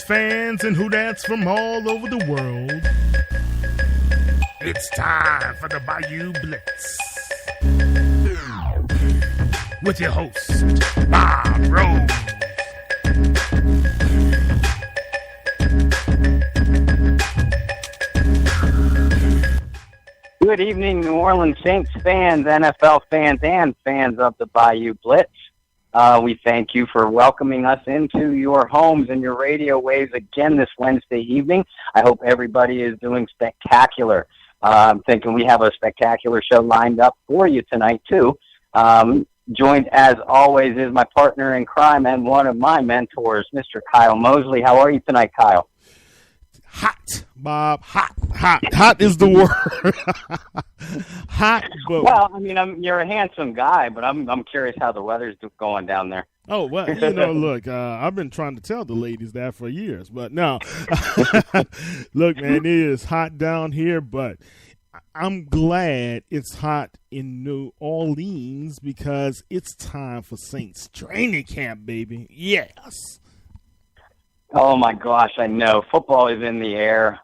fans and Whodats from all over the world. It's time for the Bayou Blitz with your host, Bob Rose. Good evening, New Orleans Saints fans, NFL fans, and fans of the Bayou Blitz. We thank you for welcoming us into your homes and your radio waves again this Wednesday evening. I hope everybody is doing spectacular. I'm thinking we have a spectacular show lined up for you tonight, too. Joined, as always, is my partner in crime and one of my mentors, Mr. Kyle Mosley. How are you tonight, Kyle? Hot, Bob. Hot is the word. Hot. But... Well, I mean, you're a handsome guy, but I'm curious how the weather's going down there. Oh, well, look, I've been trying to tell the ladies that for years, but no. Look, man, it is hot down here, but I'm glad it's hot in New Orleans because it's time for Saints training camp, baby. Yes. Oh, my gosh, I know. Football is in the air.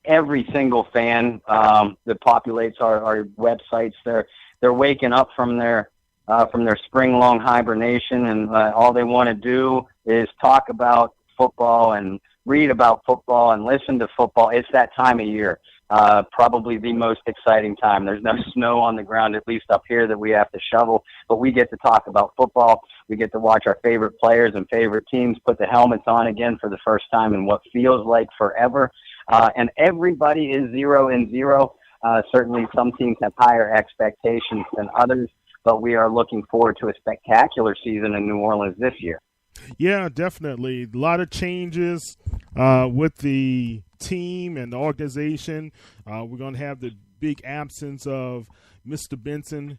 Every single fan that populates our websites, they're waking up from their spring-long hibernation, and all they want to do is talk about football and read about football and listen to football. It's that time of year, probably the most exciting time. There's no snow on the ground, at least up here, that we have to shovel, but we get to talk about football. We get to watch our favorite players and favorite teams put the helmets on again for the first time in what feels like forever. And everybody is 0-0. Certainly some teams have higher expectations than others, but we are looking forward to a spectacular season in New Orleans this year. Yeah, definitely. A lot of changes with the team and the organization. We're going to have the big absence of Mr. Benson.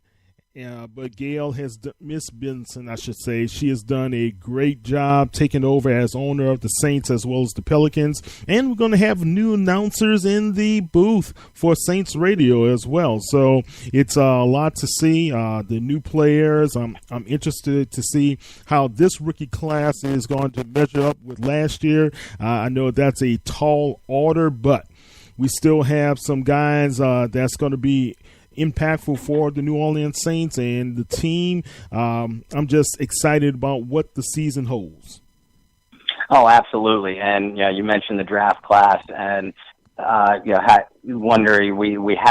But Gail Miss Benson, I should say, she has done a great job taking over as owner of the Saints as well as the Pelicans. And we're going to have new announcers in the booth for Saints Radio as well. So it's a lot to see. The new players, I'm interested to see how this rookie class is going to measure up with last year. I know that's a tall order, but we still have some guys that's going to be impactful for the New Orleans Saints and the team. I'm just excited about what the season holds. Oh, absolutely. And you mentioned the draft class, and we have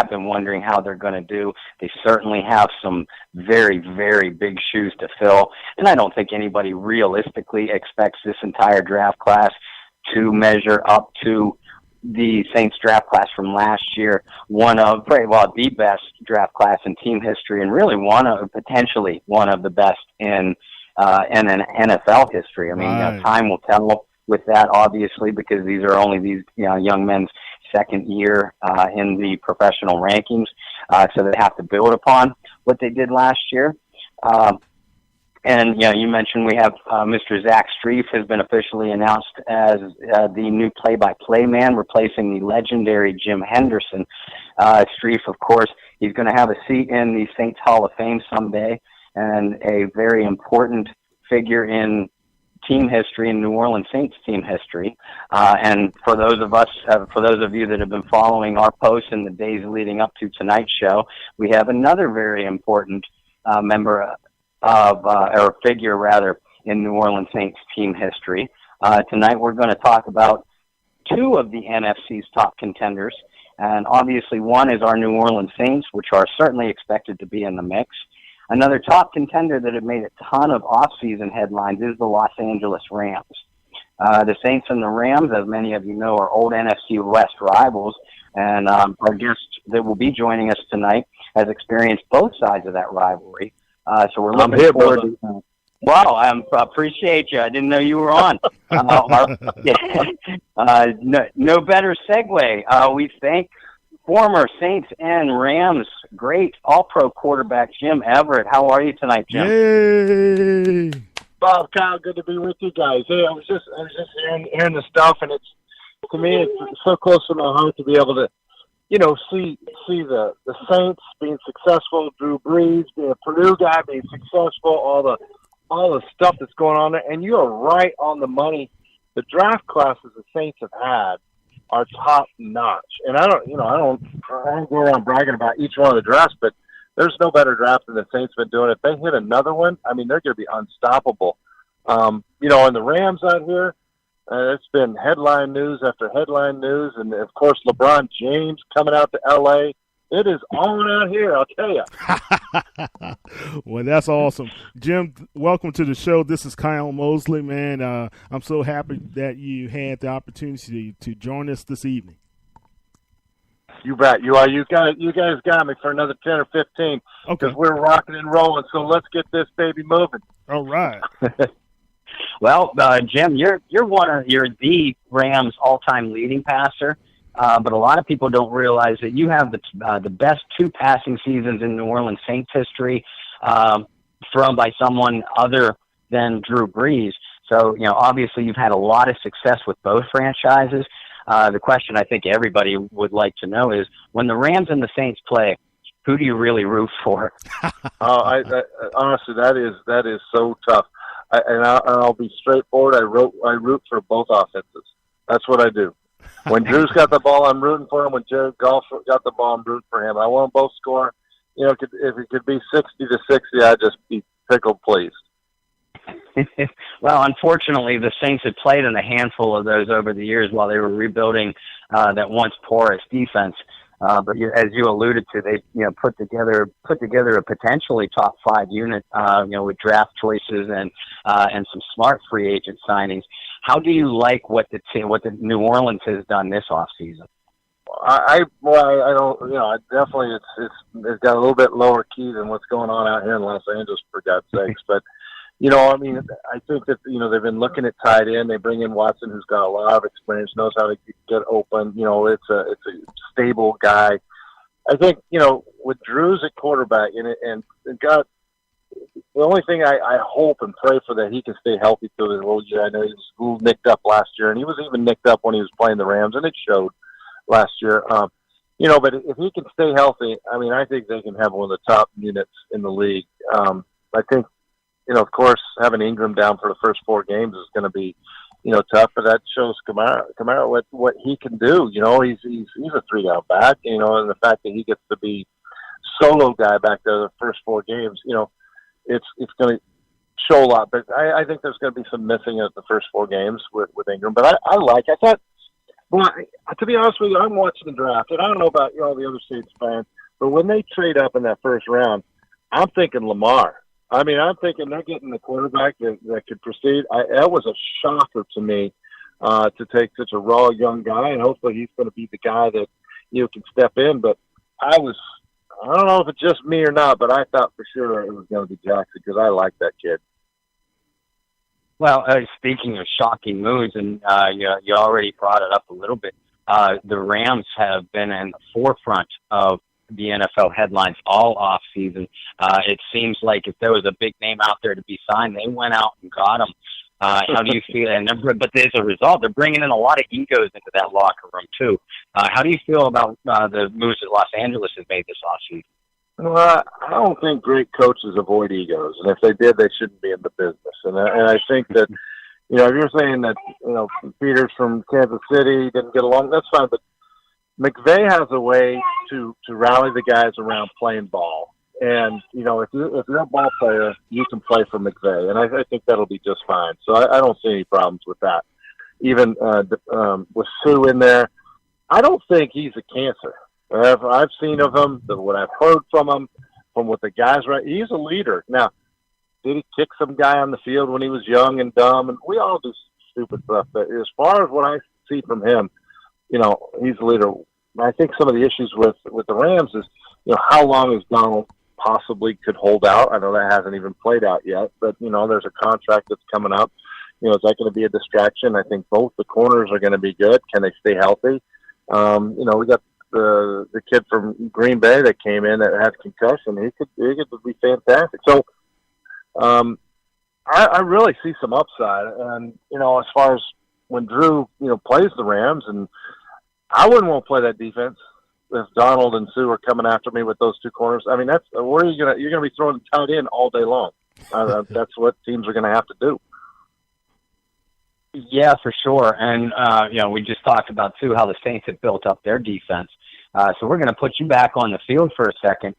been wondering how they're going to do. They certainly have some very, very big shoes to fill, and I don't think anybody realistically expects this entire draft class to measure up to the Saints draft class from last year, the best draft class in team history, and really potentially one of the best in an NFL history. I mean, right. Time will tell with that, obviously, because these are only these young men's second year in the professional rankings, so they have to build upon what they did last year. And you mentioned we have Mr. Zach Strief has been officially announced as the new play-by-play man, replacing the legendary Jim Henderson. Strief, of course, he's going to have a seat in the Saints Hall of Fame someday, and a very important figure in team history, in New Orleans Saints team history. And for those of you that have been following our posts in the days leading up to tonight's show, we have another very important member or figure rather in New Orleans Saints team history. Tonight we're going to talk about two of the NFC's top contenders, and obviously one is our New Orleans Saints, which are certainly expected to be in the mix. Another top contender that have made a ton of off-season headlines is the Los Angeles Rams. The Saints and the Rams, as many of you know, are old NFC West rivals, and our guest that will be joining us tonight has experienced both sides of that riverry. So we're looking forward to. Wow, I appreciate you. I didn't know you were on. No better segue. We thank former Saints and Rams great All-Pro quarterback Jim Everett. How are you tonight, Jim? Yay! Bob, Kyle, good to be with you guys. Hey, I was just hearing the stuff, and to me it's so close to my heart to be able to see the Saints being successful, Drew Brees being a Purdue guy being successful, all the all the stuff that's going on there, and you are right on the money. The draft classes the Saints have had are top notch, and I don't go around bragging about each one of the drafts, but there's no better draft than the Saints been doing. If they hit another one, I mean, they're going to be unstoppable. And the Rams out here, it's been headline news after headline news, and of course LeBron James coming out to L.A. It is on out here, I'll tell you. Well, that's awesome. Jim, welcome to the show. This is Kyle Mosley, man. I'm so happy that you had the opportunity to join us this evening. You bet. You are. You guys got me for another 10 or 15 because we're rocking and rolling. So let's get this baby moving. All right. Well, Jim, you're the Rams all-time leading passer. But a lot of people don't realize that you have the best 2 passing seasons in New Orleans Saints history, thrown by someone other than Drew Brees. So, obviously you've had a lot of success with both franchises. The question I think everybody would like to know is, when the Rams and the Saints play, who do you really root for? Honestly, that is so tough. I'll be straightforward. I root for both offenses. That's what I do. When Drew's got the ball, I'm rooting for him. When Jared Goff got the ball, I'm rooting for him. I want them both score. If it could be 60-60, I'd just be tickled pleased. Well, unfortunately, the Saints had played in a handful of those over the years while they were rebuilding that once porous defense. But as you alluded to, they put together a potentially top 5 unit, with draft choices and some smart free agent signings. How do you like what the New Orleans has done this offseason? I definitely it's got a little bit lower key than what's going on out here in Los Angeles, for God's sakes. But I think that they've been looking at tight end. They bring in Watson, who's got a lot of experience, knows how to get open. It's a stable guy. I think with Drew's at quarterback and got. The only thing I hope and pray for that he can stay healthy through his whole year. I know he was a little nicked up last year, and he was even nicked up when he was playing the Rams, and it showed last year. But if he can stay healthy, I think they can have one of the top units in the league. I think, of course, having Ingram down for the first 4 games is going to be, tough, but that shows Kamara what he can do. He's a 3-down back, and the fact that he gets to be solo guy back there the first 4 games, it's going to show a lot, but I think there's going to be some missing at the first 4 games with Ingram. But I thought, well, to be honest with you, I'm watching the draft, and I don't know about the other Saints fans, but when they trade up in that first round, I'm thinking Lamar. I'm thinking they're getting the quarterback that could proceed. That was a shocker to me to take such a raw young guy, and hopefully he's going to be the guy that can step in. But I don't know if it's just me or not, but I thought for sure it was going to be Jackson because I like that kid. Well, speaking of shocking moves, and you already brought it up a little bit, the Rams have been in the forefront of the NFL headlines all off season. It seems like if there was a big name out there to be signed, they went out and got them. How do you feel? But as a result, they're bringing in a lot of egos into that locker room too. How do you feel about the moves that Los Angeles has made this offseason? Well, I don't think great coaches avoid egos, and if they did, they shouldn't be in the business. And I think that if you're saying that Peters from Kansas City didn't get along, that's fine. But McVay has a way to rally the guys around playing ball. And, if you're a ball player, you can play for McVay. And I think that'll be just fine. So I don't see any problems with that. Even with Sue in there, I don't think he's a cancer. I've seen of him, what I've heard from him, from what the guys he's a leader. Now, did he kick some guy on the field when he was young and dumb? And we all do stupid stuff. But as far as what I see from him, he's a leader. I think some of the issues with the Rams is, how long is Donald possibly could hold out? I know that hasn't even played out yet, but, there's a contract that's coming up. Is that going to be a distraction? I think both the corners are going to be good. Can they stay healthy? We got the kid from Green Bay that came in that had concussion. He could be fantastic. So, I really see some upside. And, as far as when Drew, plays the Rams, and I wouldn't want to play that defense if Donald and Sue are coming after me with those 2 corners. That's where you're going to be throwing tight end all day long. That's what teams are going to have to do. Yeah, for sure. And, we just talked about, too, how the Saints have built up their defense. So we're going to put you back on the field for a second.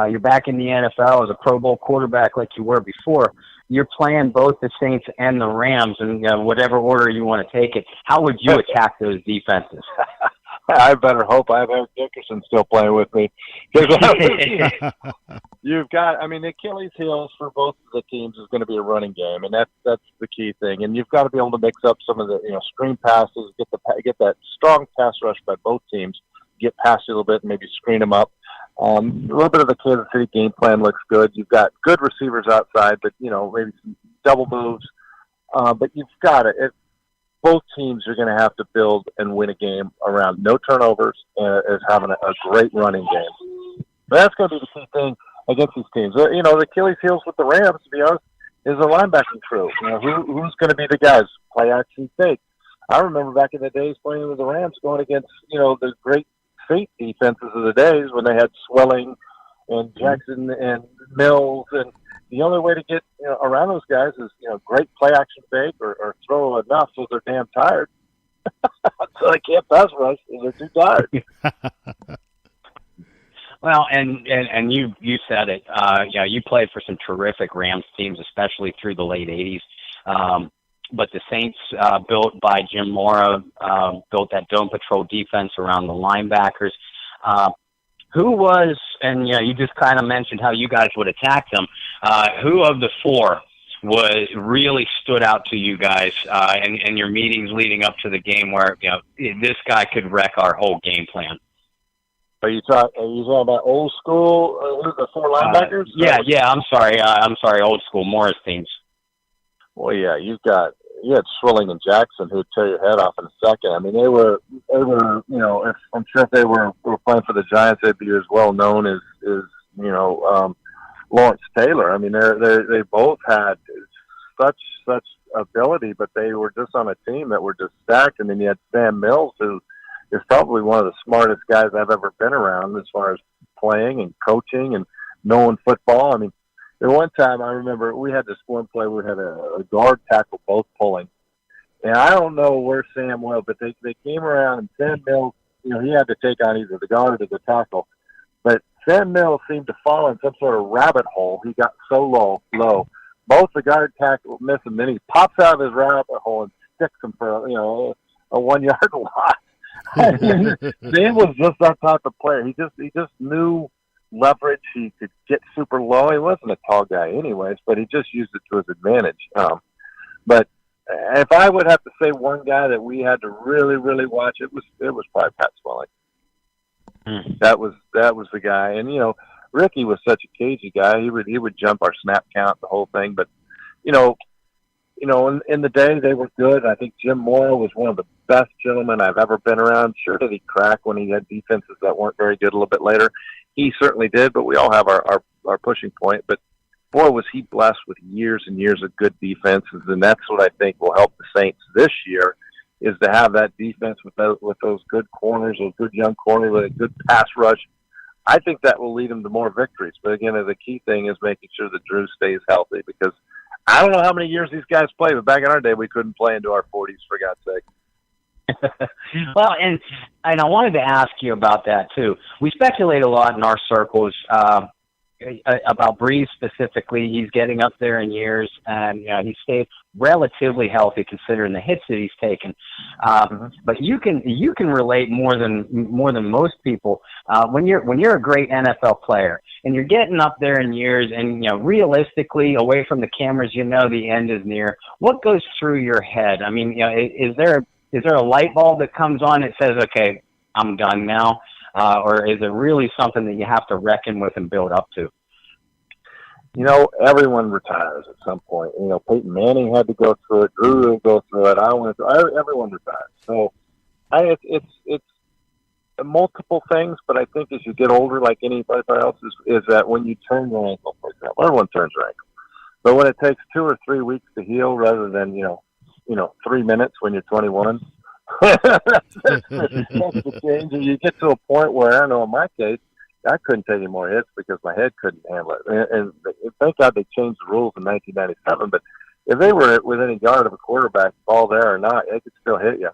You're back in the NFL as a Pro Bowl quarterback like you were before. You're playing both the Saints and the Rams, and whatever order you want to take it. How would you attack those defenses? I better hope I have Eric Dickerson still playing with me. You've got, the Achilles heels for both of the teams is going to be a running game, and that's the key thing. And you've got to be able to mix up some of the screen passes, get that strong pass rush by both teams, get past you a little bit, and maybe screen them up. A little bit of the Kansas City game plan looks good. You've got good receivers outside, but maybe some double moves. But you've got it. Both teams are going to have to build and win a game around no turnovers as having a great running game. But that's going to be the key thing against these teams. The Achilles heels with the Rams, to be honest, is the linebacking crew. Who's going to be the guys? Play action fake. I remember back in the days playing with the Rams going against, the great fake defenses of the days when they had Swelling and Jackson and Mills, and the only way to get around those guys is great play action fake or throw enough so they're damn tired, so they can't pass rush because they're too tired. Well, and you said it. You played for some terrific Rams teams, especially through the late '80s. But the Saints, built by Jim Mora, built that dome patrol defense around the linebackers. Who was, and you just kind of mentioned how you guys would attack them. Who of the four really stood out to you guys in your meetings leading up to the game where this guy could wreck our whole game plan? Are you talking about old school? The four linebackers? Yeah. I'm sorry. Old school Morris teams. Well, yeah, you had Swilling and Jackson who'd tear your head off in a second. They were, if I'm sure if they were playing for the Giants, they'd be as well known as Lawrence Taylor. They both had such ability, but they were just on a team that were just stacked. And then you had Sam Mills, who is probably one of the smartest guys I've ever been around as far as playing and coaching and knowing football. At one time, I remember we had this one play where we had a guard tackle both pulling. And I don't know where Sam was, but they came around, and Sam Mills, he had to take on either the guard or the tackle. But Sam Mills seemed to fall in some sort of rabbit hole. He got so low. Both the guard tackle miss him. Then he pops out of his rabbit hole and sticks him for, a 1 yard loss. Sam was just that type of player. He just knew leverage. He could get super low. He wasn't a tall guy anyways, but he just used it to his advantage. But if I would have to say one guy that we had to really, really watch, it was probably Pat Swelling. That was the guy. And Ricky was such a cagey guy. He would jump our snap count, the whole thing. But in the day they were good. I think Jim Mora was one of the best gentlemen I've ever been around. Sure, did he crack when he had defenses that weren't very good a little bit later? He certainly did, but we all have our pushing point. But boy, was he blessed with years and years of good defenses, and that's what I think will help the Saints this year, is to have that defense with those good corners, those good young corners, with a good pass rush. I think that will lead them to more victories. But again, the key thing is making sure that Drew stays healthy, because I don't know how many years these guys play, but back in our day, we couldn't play into our 40s, for God's sake. Well, and I wanted to ask you about that too. We speculate a lot in our circles about Breeze specifically. He's getting up there in years, and he stayed relatively healthy considering the hits that he's taken. But you can relate more than most people when you're a great NFL player and you're getting up there in years, and realistically, away from the cameras, the end is near. What goes through your head? Is there a light bulb that comes on that says, okay, I'm done now? Or is it really something that you have to reckon with and build up to? Everyone retires at some point. Peyton Manning had to go through it. Drew will go through it. Everyone retires. So it's multiple things, but I think as you get older, like anybody else, is that when you turn your ankle, for example, everyone turns their ankle. But when it takes 2 or 3 weeks to heal rather than, 3 minutes when you're 21. That's the change. And you get to a point where, I know in my case, I couldn't take any more hits because my head couldn't handle it. And thank God they changed the rules in 1997. But if they were within a yard of a quarterback, ball there or not, they could still hit you.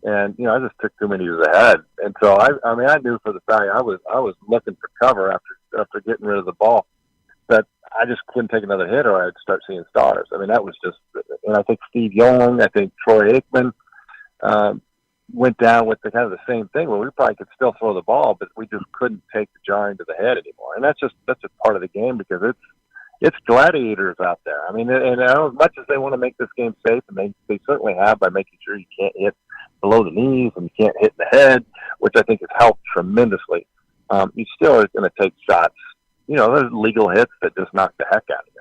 And I just took too many to the head. And so I knew for the fact I was looking for cover after getting rid of the ball, that I just couldn't take another hit or I'd start seeing stars. I mean, that was just. And I think Steve Young, I think Troy Aikman went down with the kind of the same thing where we probably could still throw the ball, but we just couldn't take the jarring to the head anymore. And that's a part of the game because it's gladiators out there. I mean, and as much as they want to make this game safe, and they certainly have by making sure you can't hit below the knees and you can't hit in the head, which I think has helped tremendously. You still are going to take shots. There's legal hits that just knock the heck out of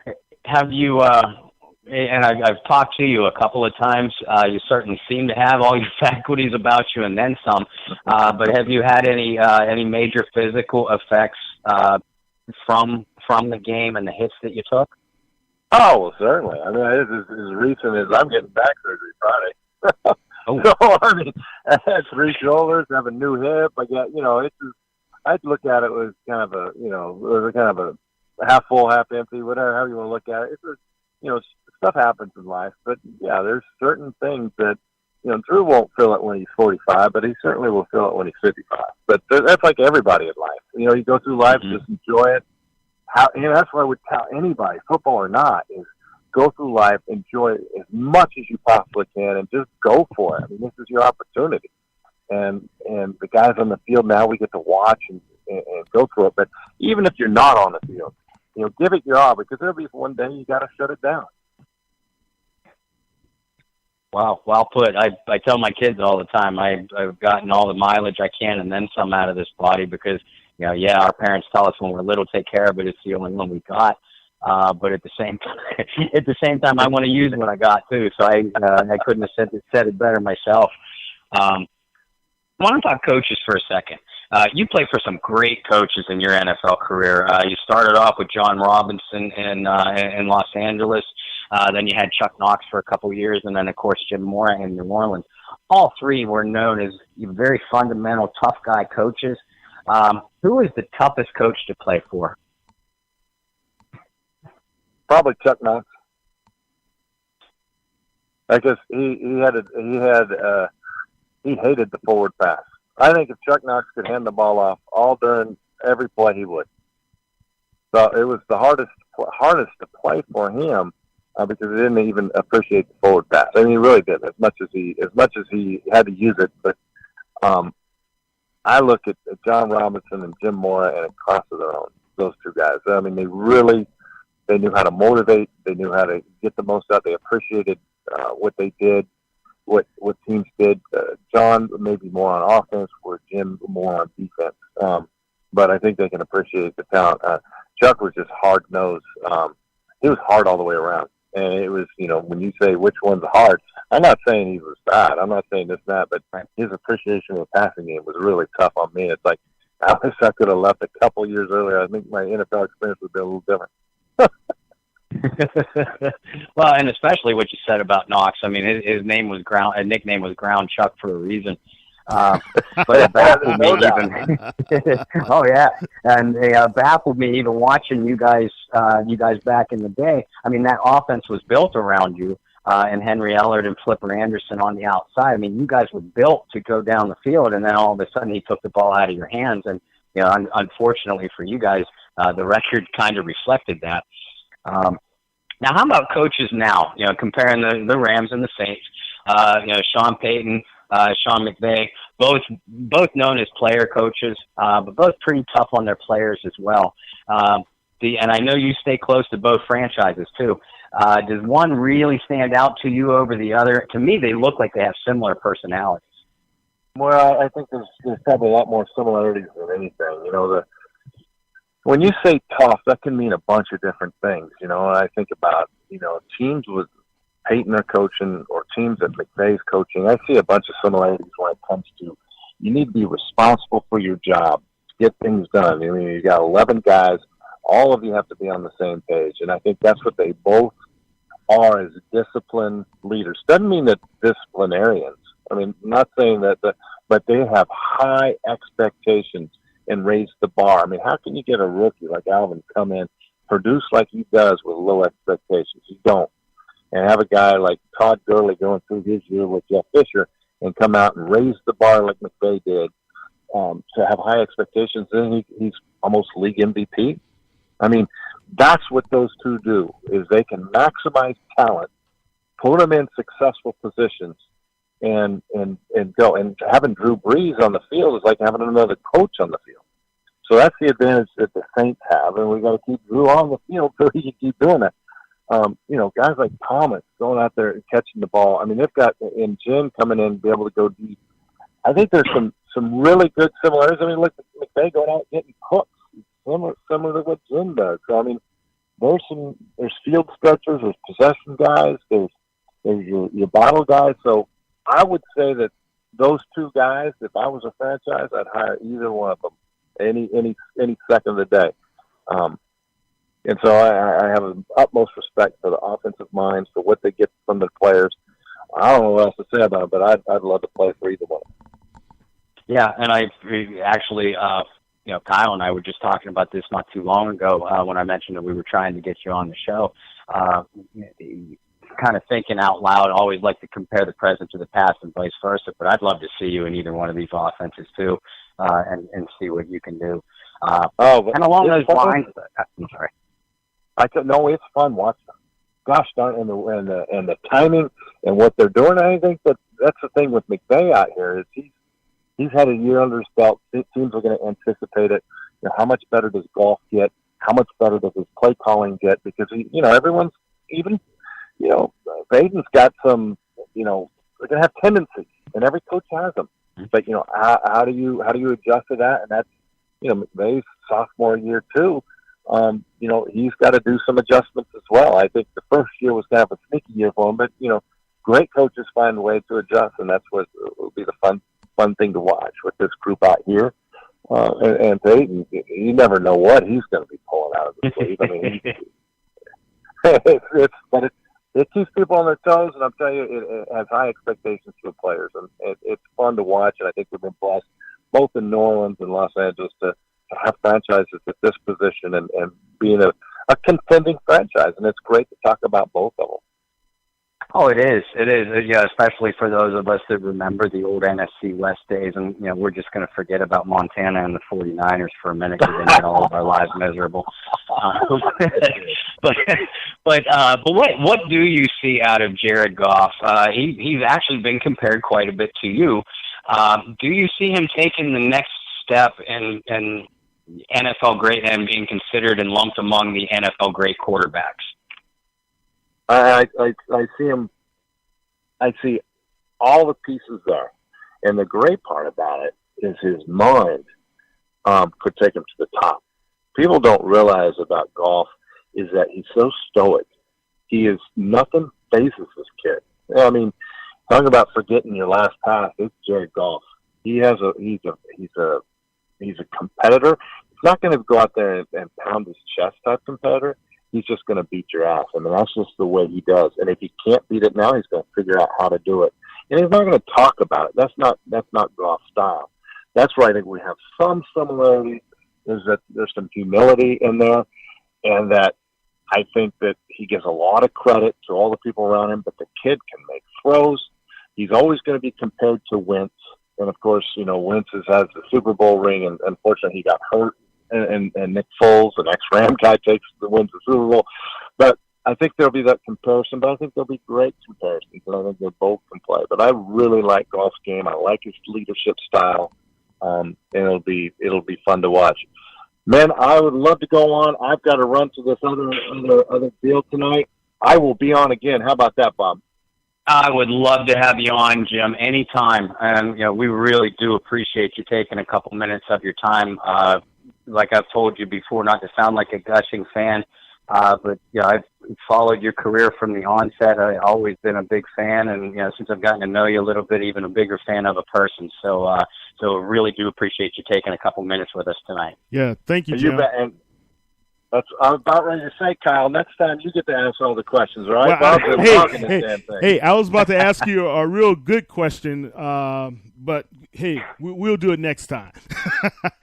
you. Have you, and I've talked to you a couple of times, you certainly seem to have all your faculties about you and then some, but have you had any major physical effects from the game and the hits that you took? Oh, well, certainly. I mean, it's as recent as I'm getting back surgery Friday. Oh. So, I mean, I had 3 shoulders, have a new hip. I got, I'd look at it as kind of a half full, half empty, whatever, however you want to look at it. It's just, stuff happens in life. But, yeah, there's certain things that, Drew won't feel it when he's 45, but he certainly will feel it when he's 55. But that's like everybody in life. You go through life, just enjoy it. That's what I would tell anybody, football or not, is go through life, enjoy it as much as you possibly can, and just go for it. I mean, this is your opportunity. And the guys on the field now, we get to watch and go through it. But even if you're not on the field, give it your all, because there'll be one day you got to shut it down. Wow, well put. I tell my kids all the time, I've gotten all the mileage I can and then some out of this body because, our parents tell us when we're little, take care of it. It's the only one we got. But at the same time, I want to use what I got too. So I couldn't have said it better myself. I want to talk coaches for a second. You played for some great coaches in your NFL career. You started off with John Robinson in Los Angeles. Then you had Chuck Knox for a couple of years, and then, of course, Jim Mora in New Orleans. All three were known as very fundamental, tough guy coaches. Who was the toughest coach to play for? Probably Chuck Knox. I guess he hated the forward pass. I think if Chuck Knox could hand the ball off all during every play, he would. So it was the hardest to play for him because he didn't even appreciate the forward pass. I mean, he really didn't as much as he had to use it. But I look at John Robinson and Jim Mora and a class of their own. Those two guys. I mean, they knew how to motivate. They knew how to get the most out. They appreciated what they did, what teams did. John maybe more on offense, where Jim more on defense. But I think they can appreciate the talent. Chuck was just hard-nosed. He was hard all the way around. And it was, when you say which one's hard, I'm not saying he was bad. I'm not saying this and that, but his appreciation of the passing game was really tough on me. It's like, I wish I could have left a couple years earlier. I think my NFL experience would be a little different. Well, and especially what you said about Knox. I mean, his nickname was Ground Chuck for a reason. But it baffled me even. Oh yeah, and it baffled me even watching you guys back in the day. I mean, that offense was built around you and Henry Ellard and Flipper Anderson on the outside. I mean, you guys were built to go down the field, and then all of a sudden he took the ball out of your hands. And unfortunately for you guys, the record kind of reflected that. Now, how about coaches now? Comparing the Rams and the Saints. Sean Payton, Sean McVay, both known as player coaches, but both pretty tough on their players as well. And I know you stay close to both franchises too. Does one really stand out to you over the other? To me, they look like they have similar personalities. Well, I think there's probably a lot more similarities than anything. When you say tough, that can mean a bunch of different things. And I think about teams with Peyton are coaching or teams that McVay's coaching. I see a bunch of similarities when it comes to you need to be responsible for your job, get things done. I mean, you got 11 guys. All of you have to be on the same page, and I think that's what they both are as disciplined leaders. Doesn't mean that disciplinarians. I mean, I'm not saying that, but but they have high expectations and raise the bar. I mean, how can you get a rookie like Alvin come in, produce like he does with low expectations? You don't. And have a guy like Todd Gurley going through his year with Jeff Fisher and come out and raise the bar like McVay did, to have high expectations. Then he's almost league MVP. I mean, that's what those two do, is they can maximize talent, put them in successful positions, and go. And having Drew Brees on the field is like having another coach on the field. So that's the advantage that the Saints have, and we got to keep Drew on the field so he can keep doing it. Guys like Thomas going out there and catching the ball. I mean, they've got in Jim coming in and be able to go deep. I think there's some really good similarities. I mean, look, McVay going out and getting cooks, similar to what Jim does. So I mean, there's field stretchers, there's possession guys, there's your bottle guys. So I would say that those two guys, if I was a franchise, I'd hire either one of them any second of the day. And so I have an utmost respect for the offensive minds, for what they get from the players. I don't know what else to say about it, but I'd love to play for either one. Yeah, and I actually, Kyle and I were just talking about this not too long ago when I mentioned that we were trying to get you on the show. Kind of thinking out loud, always like to compare the present to the past and vice versa, but I'd love to see you in either one of these offenses too, and see what you can do. And along those lines, I'm sorry. No, it's fun watching them. Gosh darn, and the timing and what they're doing. I think that's the thing with McVay out here, is he's had a year under his belt. Teams are going to anticipate it. How much better does golf get? How much better does his play calling get? Because everyone's even, Vaden's got some, they're going to have tendencies, and every coach has them. But how do you adjust to that? And that's McVay's sophomore year too. He's got to do some adjustments as well. I think the first year was kind of a sneaky year for him, but great coaches find a way to adjust, and that's what will be the fun thing to watch with this group out here. And Peyton, you never know what he's going to be pulling out of the sleeve. I mean, it keeps people on their toes, and I'm telling you, it has high expectations for the players, and it's fun to watch. And I think we've been blessed both in New Orleans and Los Angeles to have franchises at this position and being a contending franchise, and it's great to talk about both of them. Oh, it is. Yeah, especially for those of us that remember the old NFC West days, and we're just going to forget about Montana and the 49ers for a minute because they made all of our lives miserable. But what do you see out of Jared Goff? He's actually been compared quite a bit to you. Do you see him taking the next step in NFL great and being considered and lumped among the NFL great quarterbacks? I see him. I see all the pieces there, and the great part about it is his mind could take him to the top. People don't realize about Goff is that he's so stoic. He is nothing phases this kid. I mean, talking about forgetting your last pass, it's Jared Goff. He's a competitor. He's not going to go out there and pound his chest type competitor. He's just going to beat your ass. I mean, that's just the way he does. And if he can't beat it now, he's going to figure out how to do it. And he's not going to talk about it. That's not Goff's style. That's where I think we have some similarity. Is that there's some humility in there, and that I think that he gives a lot of credit to all the people around him. But the kid can make throws. He's always going to be compared to Wentz. And of course, Wentz has the Super Bowl ring, and unfortunately he got hurt. And Nick Foles, an ex-Ram guy, wins the Super Bowl. But I think there'll be that comparison, but I think there'll be great comparisons, and I think they both can play. But I really like Goff's game. I like his leadership style, and it'll be fun to watch. Man, I would love to go on. I've got to run to this other field tonight. I will be on again. How about that, Bob? I would love to have you on, Jim, anytime. And, we really do appreciate you taking a couple minutes of your time. Like I've told you before, not to sound like a gushing fan, but I've followed your career from the onset. I've always been a big fan, and since I've gotten to know you a little bit, even a bigger fan of a person. So really do appreciate you taking a couple minutes with us tonight. Yeah, thank you, Jim. I'm about ready to say, Kyle. Next time you get to answer all the questions, all right? Well, Bob's been talking this damn thing. Hey, I was about to ask you a real good question, but hey, we'll do it next time.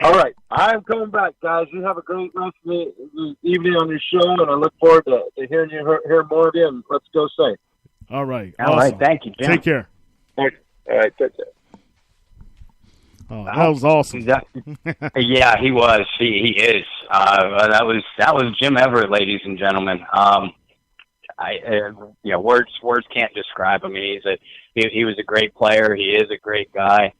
All right, I'm coming back, guys. You have a great rest of the evening on your show, and I look forward to hearing you hear more of you. And let's go safe. All right. All right. Thank you, Jim. Take care. All right. Take care. Oh, that was awesome. Yeah, he was. He is. That was Jim Everett, ladies and gentlemen. Words can't describe him. He was a great player. He is a great guy.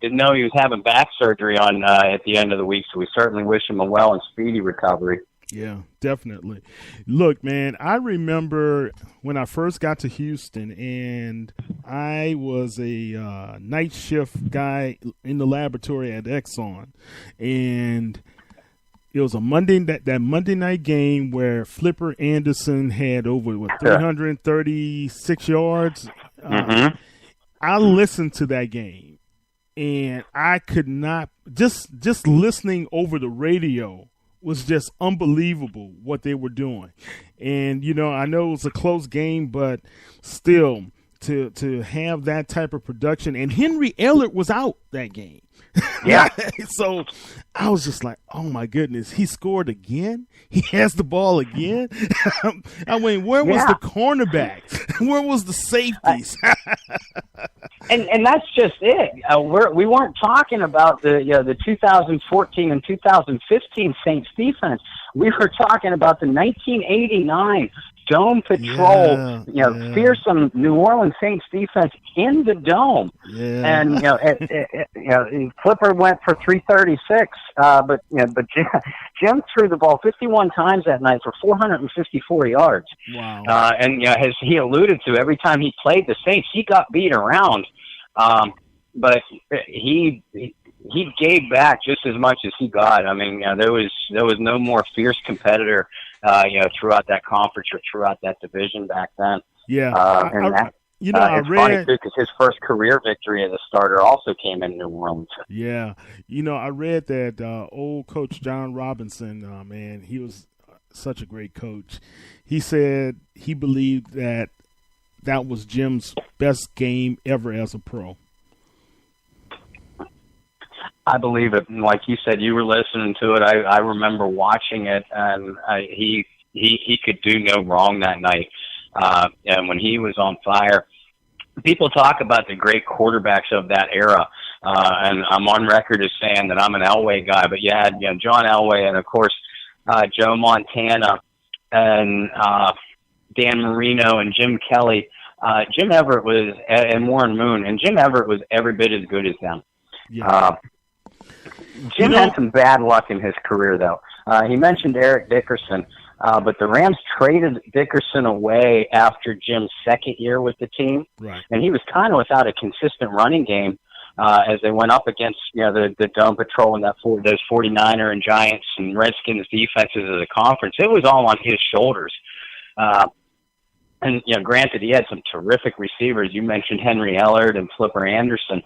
Didn't know he was having back surgery on at the end of the week, so we certainly wish him a well and speedy recovery. Yeah, definitely. Look, man, I remember when I first got to Houston, and I was a night shift guy in the laboratory at Exxon, and it was a that Monday night game where Flipper Anderson had over 336 yards. I listened to that game, and I could not just listening over the radio was just unbelievable what they were doing. And, I know it was a close game, but still to have that type of production. And Henry Ellert was out that game. Yeah. So I was just like, oh, my goodness, he scored again? He has the ball again? I mean, where was the cornerbacks? Where was the safeties? And that's just it. We weren't talking about the 2014 and 2015 Saints defense. We were talking about the 1989 Dome Patrol, fearsome New Orleans Saints defense in the Dome. Yeah. And Flipper went for 336, but Jim threw the ball 51 times that night for 454 yards. Wow. And as he alluded to, every time he played the Saints, he got beat around. But he gave back just as much as he got. I mean, there was no more fierce competitor, throughout that conference or throughout that division back then. Yeah, it's funny too because his first career victory as a starter also came in New Orleans. Yeah, I read that old coach John Robinson, man, he was such a great coach. He said he believed that was Jim's best game ever as a pro. I believe it. And like you said, you were listening to it. I remember watching it, and he could do no wrong that night. And when he was on fire, people talk about the great quarterbacks of that era. And I'm on record as saying that I'm an Elway guy, but you had John Elway and, of course, Joe Montana and Dan Marino and Jim Kelly. Jim Everett was, and Warren Moon, and Jim Everett was every bit as good as them. Yeah. Jim had some bad luck in his career, though. He mentioned Eric Dickerson, but the Rams traded Dickerson away after Jim's second year with the team, right. And he was kind of without a consistent running game as they went up against the Dome Patrol and those 49er and Giants and Redskins defenses of the conference. It was all on his shoulders. And granted, he had some terrific receivers. You mentioned Henry Ellert and Flipper Anderson.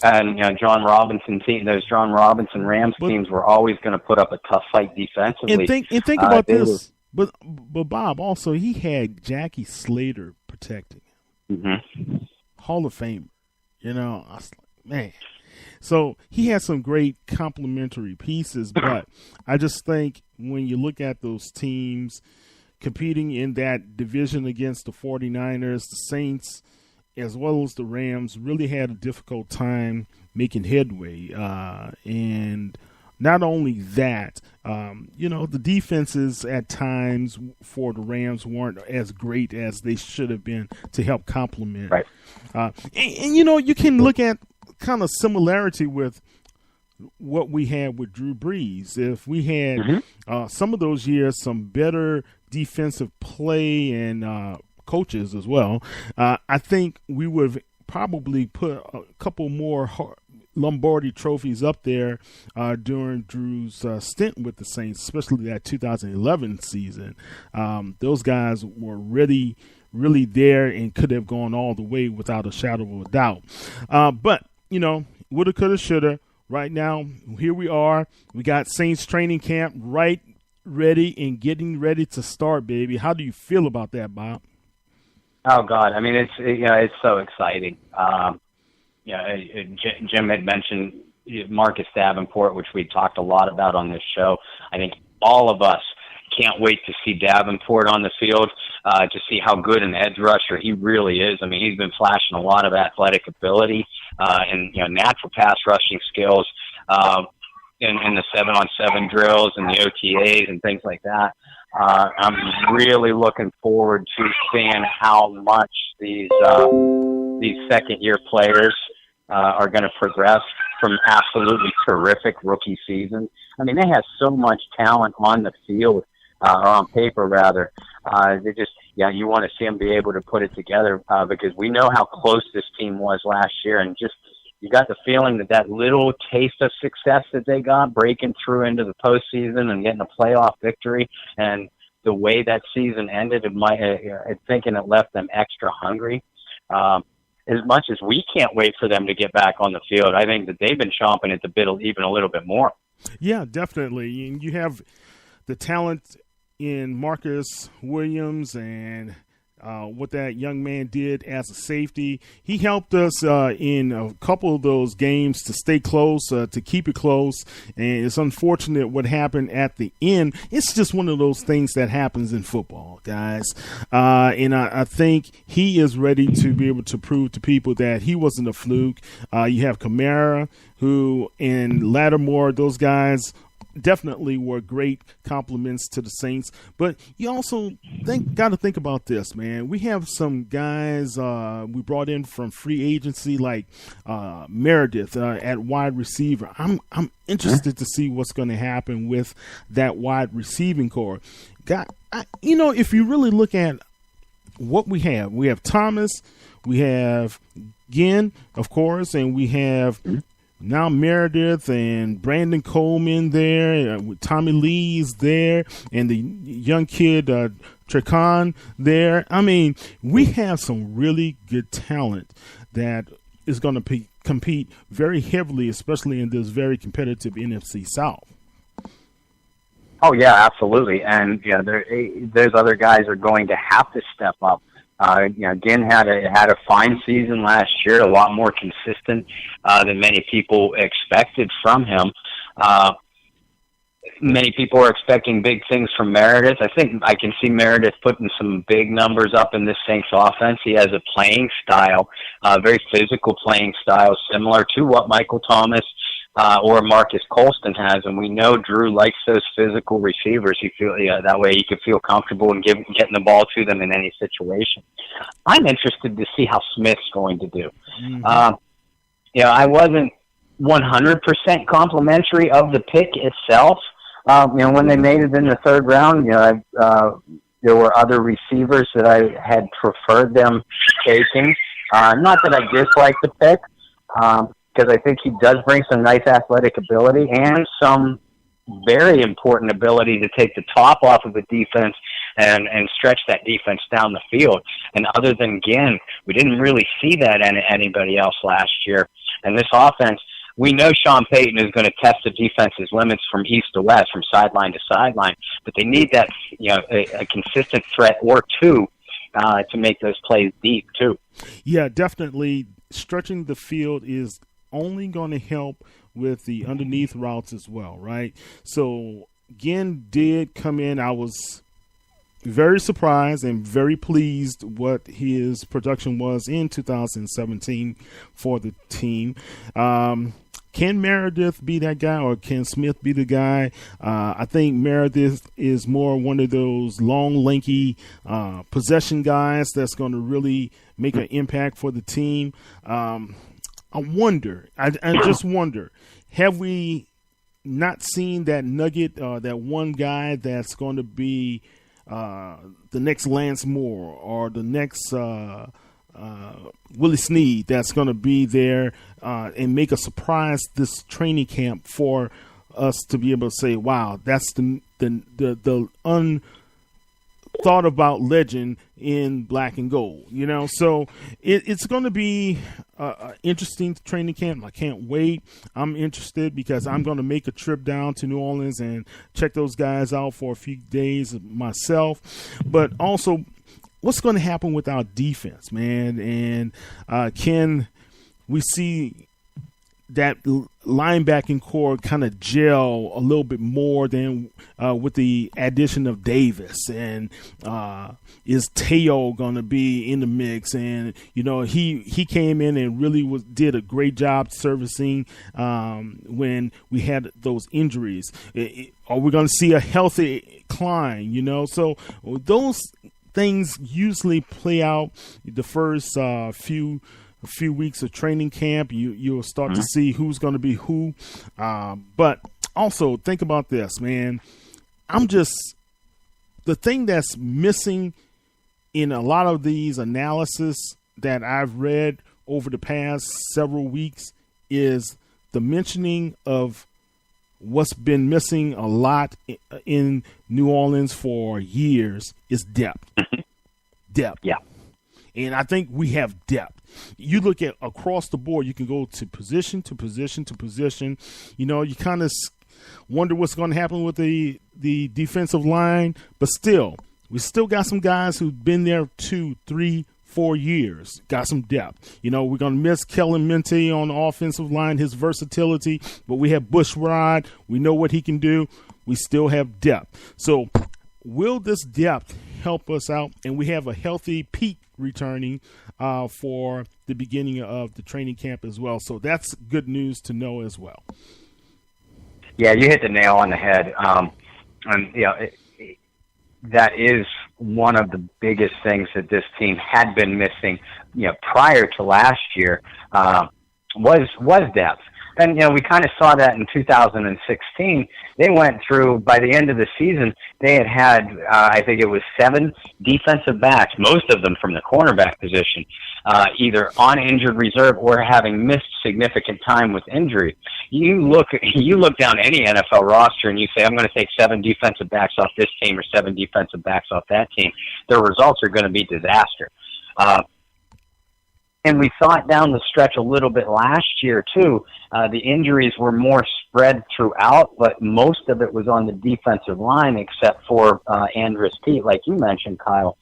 And John Robinson team, those John Robinson Rams teams were always going to put up a tough fight defensively. And think about this, but Bob also he had Jackie Slater protecting him, mm-hmm. Hall of Famer. I was like, man. So he had some great complementary pieces, but I just think when you look at those teams competing in that division against the 49ers, the Saints, as well as the Rams, really had a difficult time making headway. And not only that, the defenses at times for the Rams weren't as great as they should have been to help complement. Right. And you can look at kind of similarity with what we had with Drew Brees. If we had mm-hmm. Some of those years, some better defensive play and coaches as well, I think we would have probably put a couple more Lombardi trophies up there during Drew's stint with the Saints, especially that 2011 season. Those guys were really there and could have gone all the way without a shadow of a doubt. But, woulda, coulda, shoulda. right now, here we are. We got Saints training camp right ready and getting ready to start, baby. How do you feel about that, Bob? Oh God, I mean, it's so exciting. Jim had mentioned Marcus Davenport, which we talked a lot about on this show. I think all of us can't wait to see Davenport on the field, to see how good an edge rusher he really is. I mean, he's been flashing a lot of athletic ability and natural pass rushing skills in the 7-on-7 drills and the OTAs and things like that. I'm really looking forward to seeing how much these second-year players are going to progress from absolutely terrific rookie seasons. I mean, they have so much talent on the field, or on paper rather. They just, you want to see them be able to put it together because we know how close this team was last year, and just you got the feeling that little taste of success that they got breaking through into the postseason and getting a playoff victory, and the way that season ended, I'm thinking it left them extra hungry. As much as we can't wait for them to get back on the field, I think that they've been chomping at the bit even a little bit more. Yeah, definitely. And you have the talent in Marcus Williams and what that young man did as a safety. He helped us in a couple of those games to stay close, to keep it close. And it's unfortunate what happened at the end. It's just one of those things that happens in football, guys. And I think he is ready to be able to prove to people that he wasn't a fluke. You have Kamara, who, and Lattimore, those guys definitely were great compliments to the Saints. But you also got to think about this, man. We have some guys we brought in from free agency, like Meredith at wide receiver. I'm interested to see what's going to happen with that wide receiving core. If you really look at what we have Thomas, we have Ginn, of course, and we have now Meredith and Brandon Coleman there, Tommy Lee's there, and the young kid Trecon there. I mean, we have some really good talent that is going to compete very heavily, especially in this very competitive NFC South. Oh yeah, absolutely, and there's other guys are going to have to step up. Ginn had a fine season last year, a lot more consistent than many people expected from him. Many people are expecting big things from Meredith. I think I can see Meredith putting some big numbers up in this Saints offense. He has a playing style, very physical playing style, similar to what Michael Thomas or Marcus Colston has, and we know Drew likes those physical receivers. That way he could feel comfortable in getting the ball to them in any situation. I'm interested to see how Smith's going to do. Mm-hmm. I wasn't 100% complimentary of the pick itself. When they made it in the third round, there were other receivers that I had preferred them taking. Not that I disliked the pick, because I think he does bring some nice athletic ability and some very important ability to take the top off of the defense and stretch that defense down the field. And other than Ginn, we didn't really see that in anybody else last year. And this offense, we know Sean Payton is going to test the defense's limits from east to west, from sideline to sideline, but they need that, a consistent threat or two to make those plays deep too. Yeah, definitely. Stretching the field is only going to help with the underneath routes as well, right? So Ginn did come in. I was very surprised and very pleased what his production was in 2017 for the team. Can Meredith be that guy, or can Smith be the guy? I think Meredith is more one of those long, lanky possession guys that's going to really make an impact for the team. I just wonder, have we not seen that nugget, that one guy that's going to be the next Lance Moore or the next Willie Snead that's going to be there and make a surprise this training camp for us to be able to say, wow, that's the unthought about legend in black and gold, So it's going to be interesting training camp. I can't wait. I'm interested because I'm going to make a trip down to New Orleans and check those guys out for a few days myself. But also, what's going to happen with our defense, man? And can we see that linebacking core kind of gel a little bit more than with the addition of Davis? And is Teo going to be in the mix? And he came in and really did a great job servicing when we had those injuries. Are we going to see a healthy Klein? So those things usually play out the first few weeks of training camp. You'll start to see who's going to be who. But also think about this, man. The thing that's missing in a lot of these analysis that I've read over the past several weeks is the mentioning of what's been missing a lot in New Orleans for years is depth. Depth. Yeah. And I think we have depth. You look at across the board, you can go to position to position to position. You kind of wonder what's going to happen with the defensive line, but we still got some guys who've been there 2, 3, 4 years, got some depth. We're going to miss Kellen Mente on the offensive line, his versatility, but we have Bushrod. We know what he can do. We still have depth. So will this depth help us out? And we have a healthy Pete returning for the beginning of the training camp as well. So that's good news to know as well. Yeah, you hit the nail on the head. That is one of the biggest things that this team had been missing, prior to last year, was depth. And, we kind of saw that in 2016. They went through, by the end of the season, they had I think it was 7 defensive backs, most of them from the cornerback position, either on injured reserve or having missed significant time with injury. You look down any NFL roster and you say, I'm going to take 7 defensive backs off this team or 7 defensive backs off that team. The results are going to be disaster. And we saw it down the stretch a little bit last year, too. The injuries were more spread throughout, but most of it was on the defensive line except for Andrus Peat, like you mentioned, Kyle.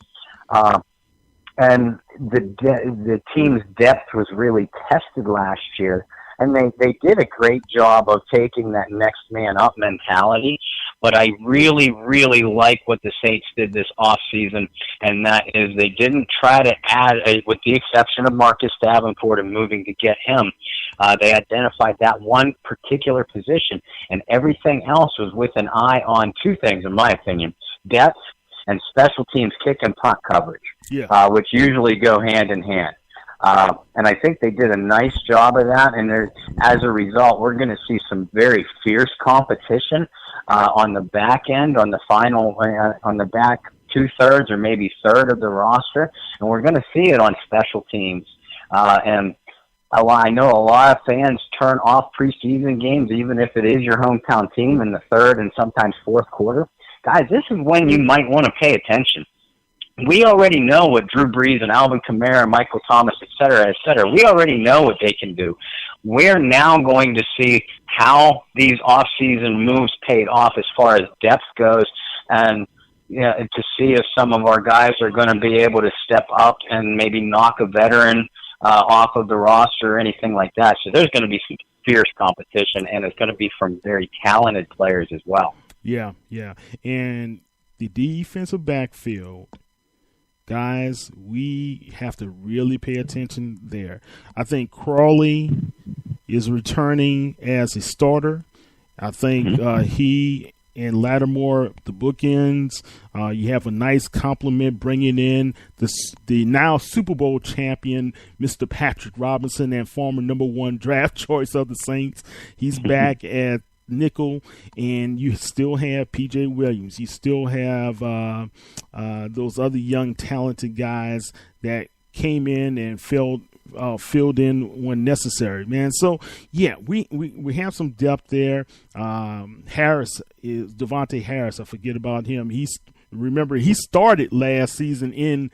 And the team's depth was really tested last year. And they did a great job of taking that next man up mentality. But I really, really like what the Saints did this offseason, and that is they didn't try to add, with the exception of Marcus Davenport and moving to get him, they identified that one particular position, and everything else was with an eye on 2 things, in my opinion: depth and special teams kick and punt coverage, which usually go hand in hand. And I think they did a nice job of that, and as a result, we're going to see some very fierce competition on the back end, on the final, on the back 2/3 or maybe third of the roster, and we're going to see it on special teams. And I know a lot of fans turn off preseason games, even if it is your hometown team, in the third and sometimes fourth quarter. Guys, this is when you might want to pay attention. We already know what Drew Brees and Alvin Kamara, Michael Thomas, et cetera, we already know what they can do. We're now going to see how these off-season moves paid off as far as depth goes, and to see if some of our guys are going to be able to step up and maybe knock a veteran off of the roster or anything like that. So there's going to be some fierce competition, and it's going to be from very talented players as well. Yeah. And the defensive backfield, guys, we have to really pay attention there. I think Crawley is returning as a starter. I think he and Lattimore, the bookends. You have a nice compliment bringing in the now Super Bowl champion, Mr. Patrick Robinson, and former number 1 draft choice of the Saints. He's back at nickel, and you still have P.J. Williams. You still have those other young, talented guys that came in and filled in when necessary, man. So, yeah, we have some depth there. Devontae Harris, I forget about him. He's Remember, he started last season in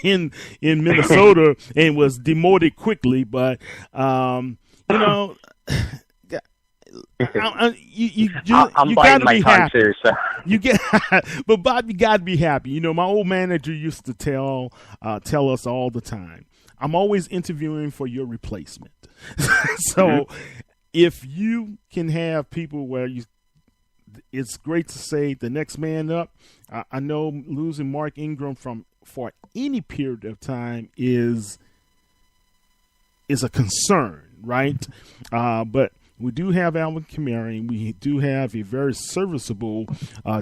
in Minnesota and was demoted quickly. But you know, you got to be happy. Too, so. But Bob, you got to be happy. You know, my old manager used to tell us all the time, I'm always interviewing for your replacement. So if you can have people where it's great to say the next man up. I know losing Mark Ingram for any period of time is a concern, right? But we do have Alvin Kamara, and we do have a very serviceable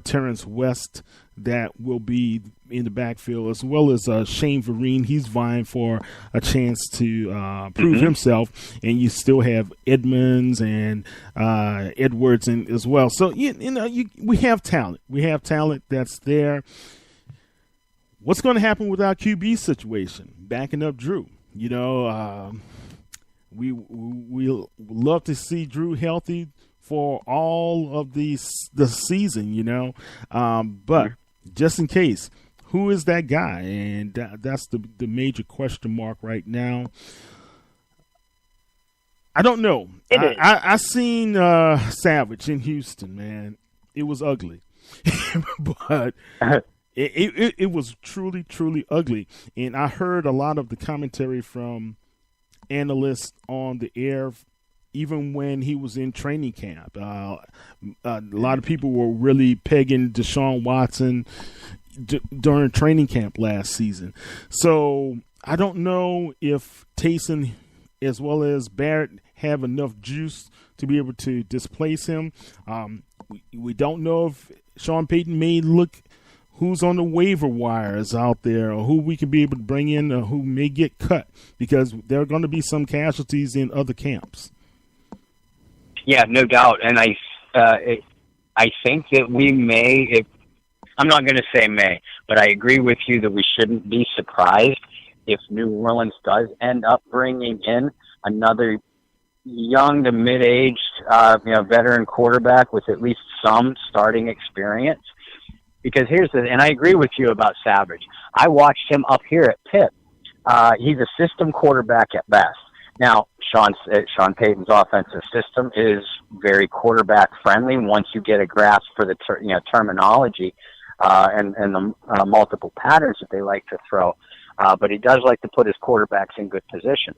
Terrence West that will be in the backfield, as well as Shane Vereen. He's vying for a chance to prove himself, and you still have Edmonds and Edwards as well. So we have talent. We have talent that's there. What's going to happen with our QB situation? Backing up Drew. You know, we love to see Drew healthy for all of the season. You know, but just in case. Who is that guy? And that's the major question mark right now. I don't know. I seen Savage in Houston, man. It was ugly. But it was truly, truly ugly. And I heard a lot of the commentary from analysts on the air, even when he was in training camp. A lot of people were really pegging Deshaun Watson during training camp last season. So I don't know if Taysom as well as Barrett have enough juice to be able to displace him. We don't know if Sean Payton may look who's on the waiver wires out there, or who we could be able to bring in, or who may get cut, because there are going to be some casualties in other camps. Yeah, no doubt. And I think that we may, I'm not going to say may, but I agree with you that we shouldn't be surprised if New Orleans does end up bringing in another young to mid-aged, veteran quarterback with at least some starting experience. Because and I agree with you about Savage. I watched him up here at Pitt. He's a system quarterback at best. Now, Sean Payton's offensive system is very quarterback friendly once you get a grasp for the terminology and the multiple patterns that they like to throw. But he does like to put his quarterbacks in good position.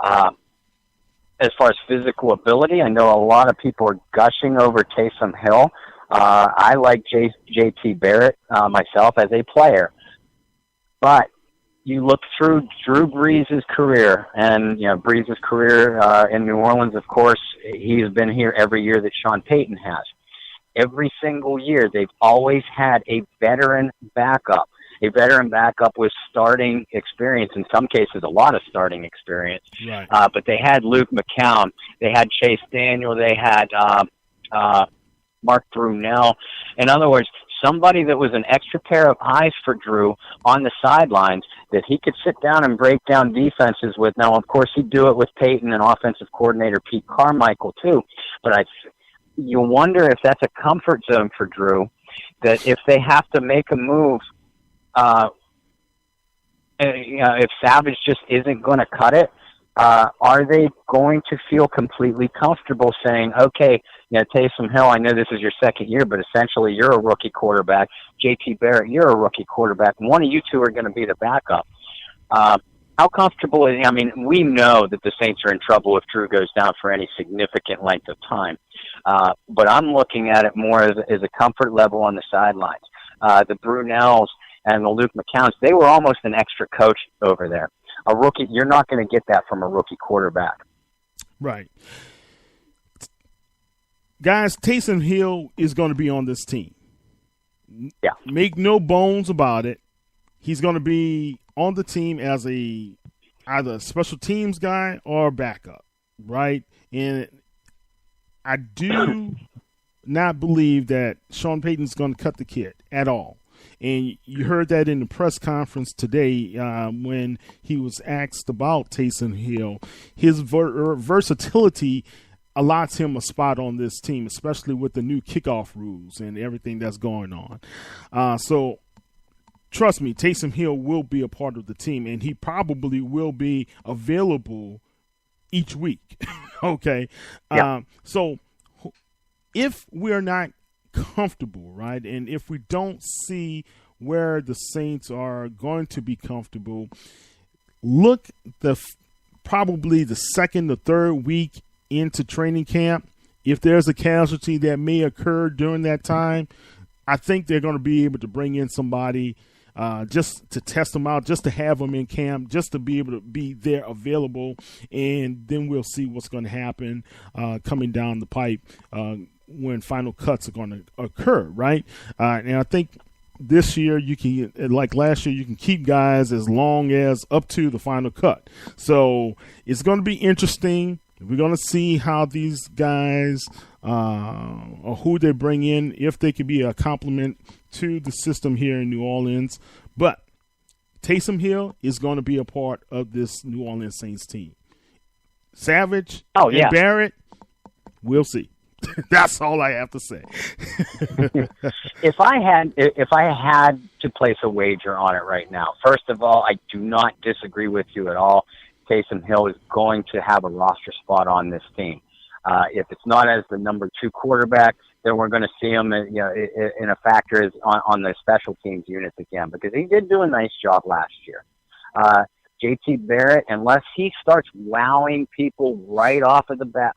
As far as physical ability, I know a lot of people are gushing over Taysom Hill. I like J.T. Barrett myself as a player. But you look through Drew Brees' career, and Brees' career in New Orleans, of course, he's been here every year that Sean Payton has. Every single year, they've always had a veteran backup. A veteran backup with starting experience, in some cases a lot of starting experience. Right. But they had Luke McCown, they had Chase Daniel, they had Mark Brunell. In other words, somebody that was an extra pair of eyes for Drew on the sidelines that he could sit down and break down defenses with. Now, of course, he'd do it with Peyton and offensive coordinator Pete Carmichael, too. But you wonder if that's a comfort zone for Drew, that if they have to make a move, if Savage just isn't going to cut it, are they going to feel completely comfortable saying, okay, Taysom Hill, I know this is your second year, but essentially you're a rookie quarterback. J.T. Barrett, you're a rookie quarterback. One of you two are going to be the backup. How comfortable is he? I mean, we know that the Saints are in trouble if Drew goes down for any significant length of time. But I'm looking at it more as a comfort level on the sidelines. The Brunells and the Luke McCowns, they were almost an extra coach over there. A rookie, you're not going to get that from a rookie quarterback. Right. Guys, Taysom Hill is going to be on this team. Yeah. Make no bones about it. He's going to be on the team as either a special teams guy or backup, right? And I do not believe that Sean Payton's going to cut the kid at all. And you heard that in the press conference today when he was asked about Taysom Hill. His versatility allots him a spot on this team, especially with the new kickoff rules and everything that's going on. So trust me, Taysom Hill will be a part of the team, and he probably will be available each week. Okay. Yeah. So if we're not comfortable, right, and if we don't see where the Saints are going to be comfortable, look probably the second or third week into training camp. If there's a casualty that may occur during that time, I think they're going to be able to bring in somebody just to test them out, just to have them in camp, just to be able to be there available, and then we'll see what's going to happen coming down the pipe when final cuts are going to occur, right? And I think this year you can, like last year, you can keep guys as long as up to the final cut. So it's going to be interesting. We're going to see how these guys or who they bring in, if they could be a complement to the system here in New Orleans. But Taysom Hill is going to be a part of this New Orleans Saints team. Savage and Barrett, we'll see. That's all I have to say. If I had to place a wager on it right now, first of all, I do not disagree with you at all. Taysom Hill is going to have a roster spot on this team. If it's not as the number 2 quarterback, then we're going to see him, in a factor is on the special teams units again, because he did do a nice job last year. JT Barrett, unless he starts wowing people right off the bat,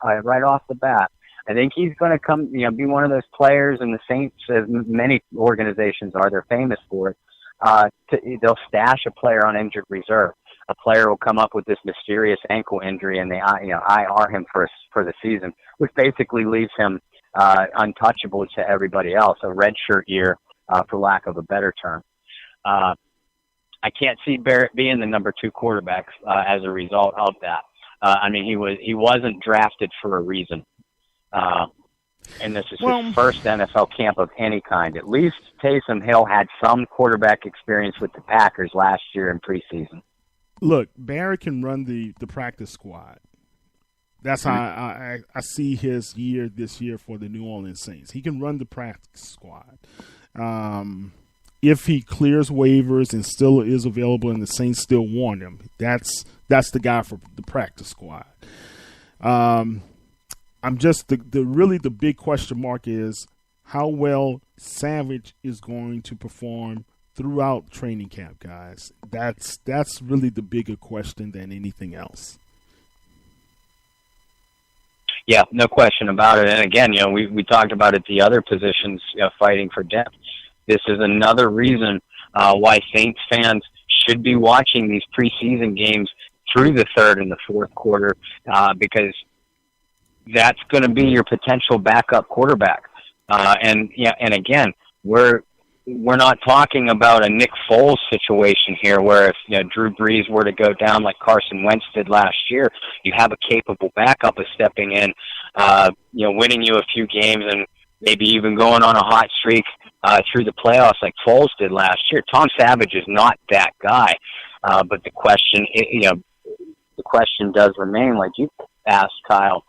I think he's going to come, be one of those players, and the Saints, as many organizations are, they're famous for it. They'll stash a player on injured reserve. A player will come up with this mysterious ankle injury, and they IR him for the season, which basically leaves him untouchable to everybody else, a redshirt year, for lack of a better term. I can't see Barrett being the number 2 quarterback as a result of that. He wasn't drafted for a reason. And this is his first NFL camp of any kind. At least Taysom Hill had some quarterback experience with the Packers last year in preseason. Look, Barrett can run the practice squad. That's how I see his year this year for the New Orleans Saints. He can run the practice squad. If he clears waivers and still is available and the Saints still want him, that's the guy for the practice squad. I'm just the big question mark is how well Savage is going to perform throughout training camp, guys. That's really the bigger question than anything else. Yeah, no question about it. And again, we talked about it, the other positions fighting for depth. This is another reason why Saints fans should be watching these preseason games through the third and the fourth quarter, because that's going to be your potential backup quarterback. And again, we're not talking about a Nick Foles situation here, where if Drew Brees were to go down like Carson Wentz did last year, you have a capable backup of stepping in, winning you a few games and maybe even going on a hot streak through the playoffs like Foles did last year. Tom Savage is not that guy, but the question does remain, like you asked, Kyle.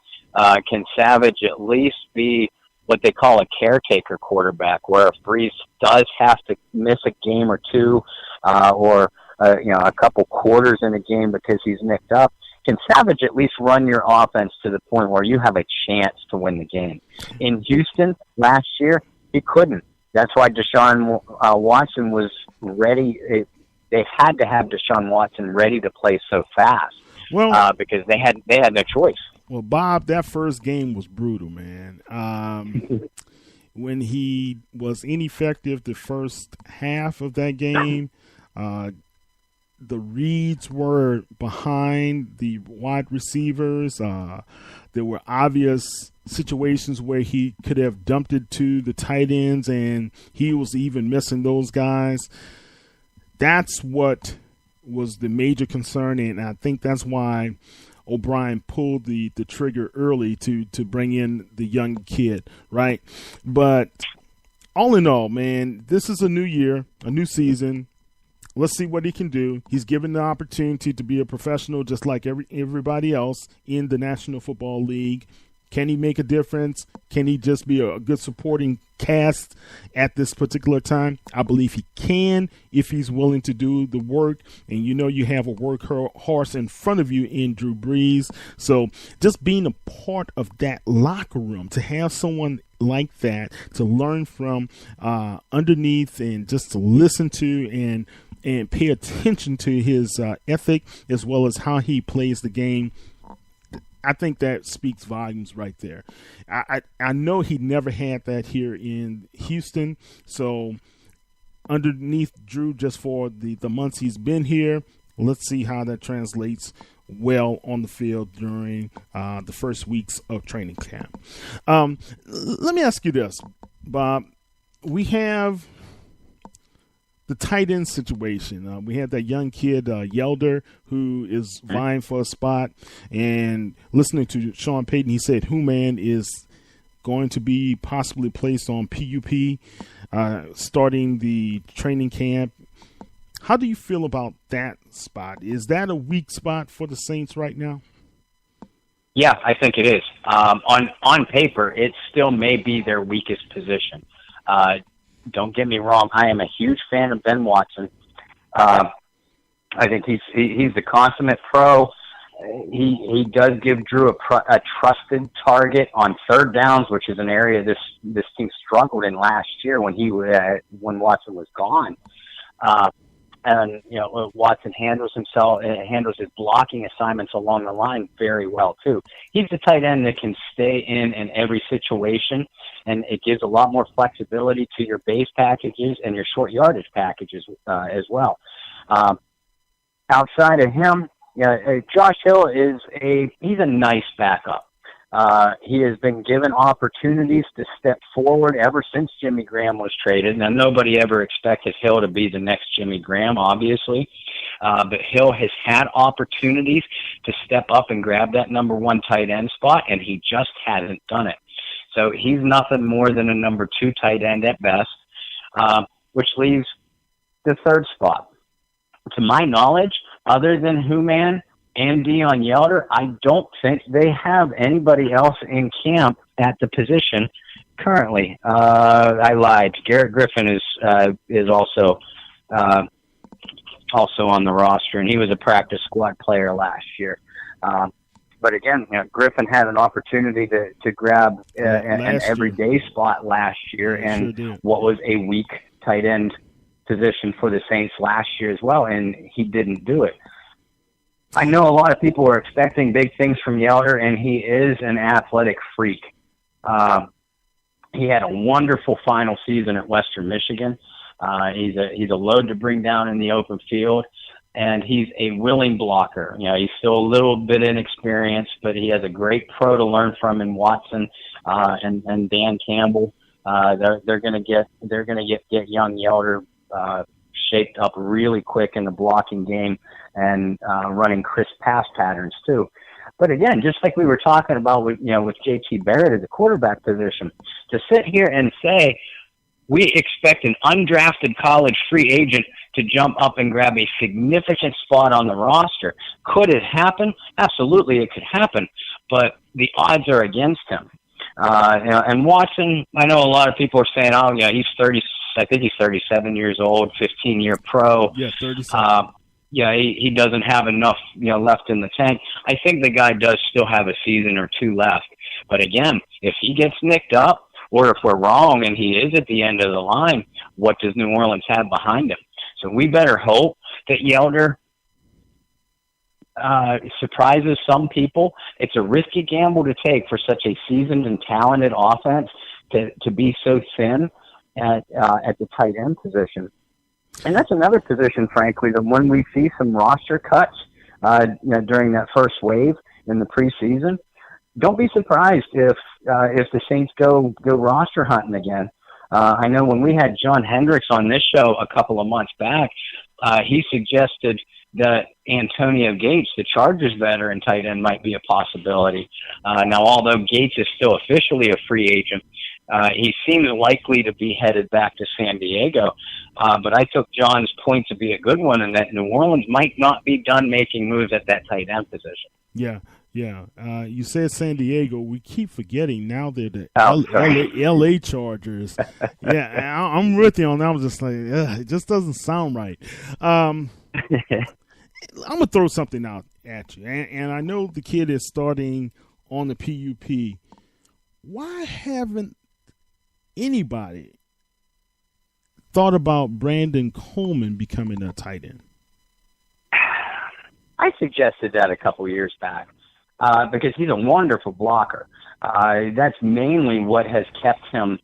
Can Savage at least be what they call a caretaker quarterback, where if Brees does have to miss a game or two, or a couple quarters in a game because he's nicked up, can Savage at least run your offense to the point where you have a chance to win the game? In Houston last year, he couldn't. That's why Deshaun Watson was ready. They had to have Deshaun Watson ready to play so fast, because they had no choice. Well, Bob, that first game was brutal, man. When he was ineffective the first half of that game, the reads were behind the wide receivers. There were obvious situations where he could have dumped it to the tight ends, and he was even missing those guys. That's what was the major concern, and I think that's why O'Brien pulled the trigger early to bring in the young kid, right? But all in all, man, this is a new year, a new season. Let's see what he can do. He's given the opportunity to be a professional just like everybody else in the National Football League. Can he make a difference? Can he just be a good supporting cast at this particular time? I believe he can if he's willing to do the work. And you have a workhorse in front of you in Drew Brees. So just being a part of that locker room, to have someone like that to learn from underneath and just to listen to and pay attention to his ethic as well as how he plays the game, I think that speaks volumes right there. I know he never had that here in Houston. So underneath Drew, just for the months he's been here, let's see how that translates well on the field during the first weeks of training camp. Let me ask you this, Bob. We have the tight end situation. We had that young kid, Yelder, who is vying for a spot. And listening to Sean Payton, he said Human is going to be possibly placed on PUP starting the training camp. How do you feel about that spot? Is that a weak spot for the Saints right now? Yeah, I think it is. On paper, it still may be their weakest position. Don't get me wrong. I am a huge fan of Ben Watson. I think he's the consummate pro. He does give Drew a trusted target on third downs, which is an area this team struggled in last year when Watson was gone. And Watson handles his blocking assignments along the line very well too. He's the tight end that can stay in every situation, and it gives a lot more flexibility to your base packages and your short yardage packages as well. Outside of him, Josh Hill he's a nice backup. He has been given opportunities to step forward ever since Jimmy Graham was traded. Now, nobody ever expected Hill to be the next Jimmy Graham, obviously. But Hill has had opportunities to step up and grab that number one tight end spot, and he just hasn't done it. So he's nothing more than a number two tight end at best, which leaves the third spot. To my knowledge, other than Human and Deion Yelder, I don't think they have anybody else in camp at the position currently. I lied. Garrett Griffin is also on the roster, and he was a practice squad player last year. But again, Griffin had an opportunity to grab an everyday spot last year, and what was a weak tight end position for the Saints last year as well, and he didn't do it. I know a lot of people are expecting big things from Yelder, and he is an athletic freak. He had a wonderful final season at Western Michigan. He's a load to bring down in the open field, and he's a willing blocker. He's still a little bit inexperienced, but he has a great pro to learn from in Watson and Dan Campbell. They're going to get young Yelder shaped up really quick in the blocking game and running crisp pass patterns too. But again, just like we were talking about with JT Barrett at the quarterback position, to sit here and say we expect an undrafted college free agent to jump up and grab a significant spot on the roster, could it happen? Absolutely, it could happen, but the odds are against him. And Watson, I know a lot of people are saying, oh yeah, he's 30. I think he's 37 years old, 15-year pro. Yeah, 37. He doesn't have enough, left in the tank. I think the guy does still have a season or two left. But again, if he gets nicked up, or if we're wrong and he is at the end of the line, what does New Orleans have behind him? So we better hope that Yelder surprises some people. It's a risky gamble to take for such a seasoned and talented offense to be so thin at the tight end position. And that's another position, frankly, that when we see some roster cuts during that first wave in the preseason, don't be surprised if the Saints go roster hunting again. I know when we had John Hendricks on this show a couple of months back, he suggested that Antonio Gates, the Chargers veteran tight end, might be a possibility. Now, although Gates is still officially a free agent, He seems likely to be headed back to San Diego. But I took John's point to be a good one, and that New Orleans might not be done making moves at that tight end position. Yeah. Yeah, you said San Diego. We keep forgetting now they're the LA Chargers. Yeah, I'm with you on that. I was just like, it just doesn't sound right. I'm going to throw something out at you. And I know the kid is starting on the PUP. Why haven't anybody thought about Brandon Coleman becoming a tight end? I suggested that a couple years back. Because he's a wonderful blocker. That's mainly what has kept him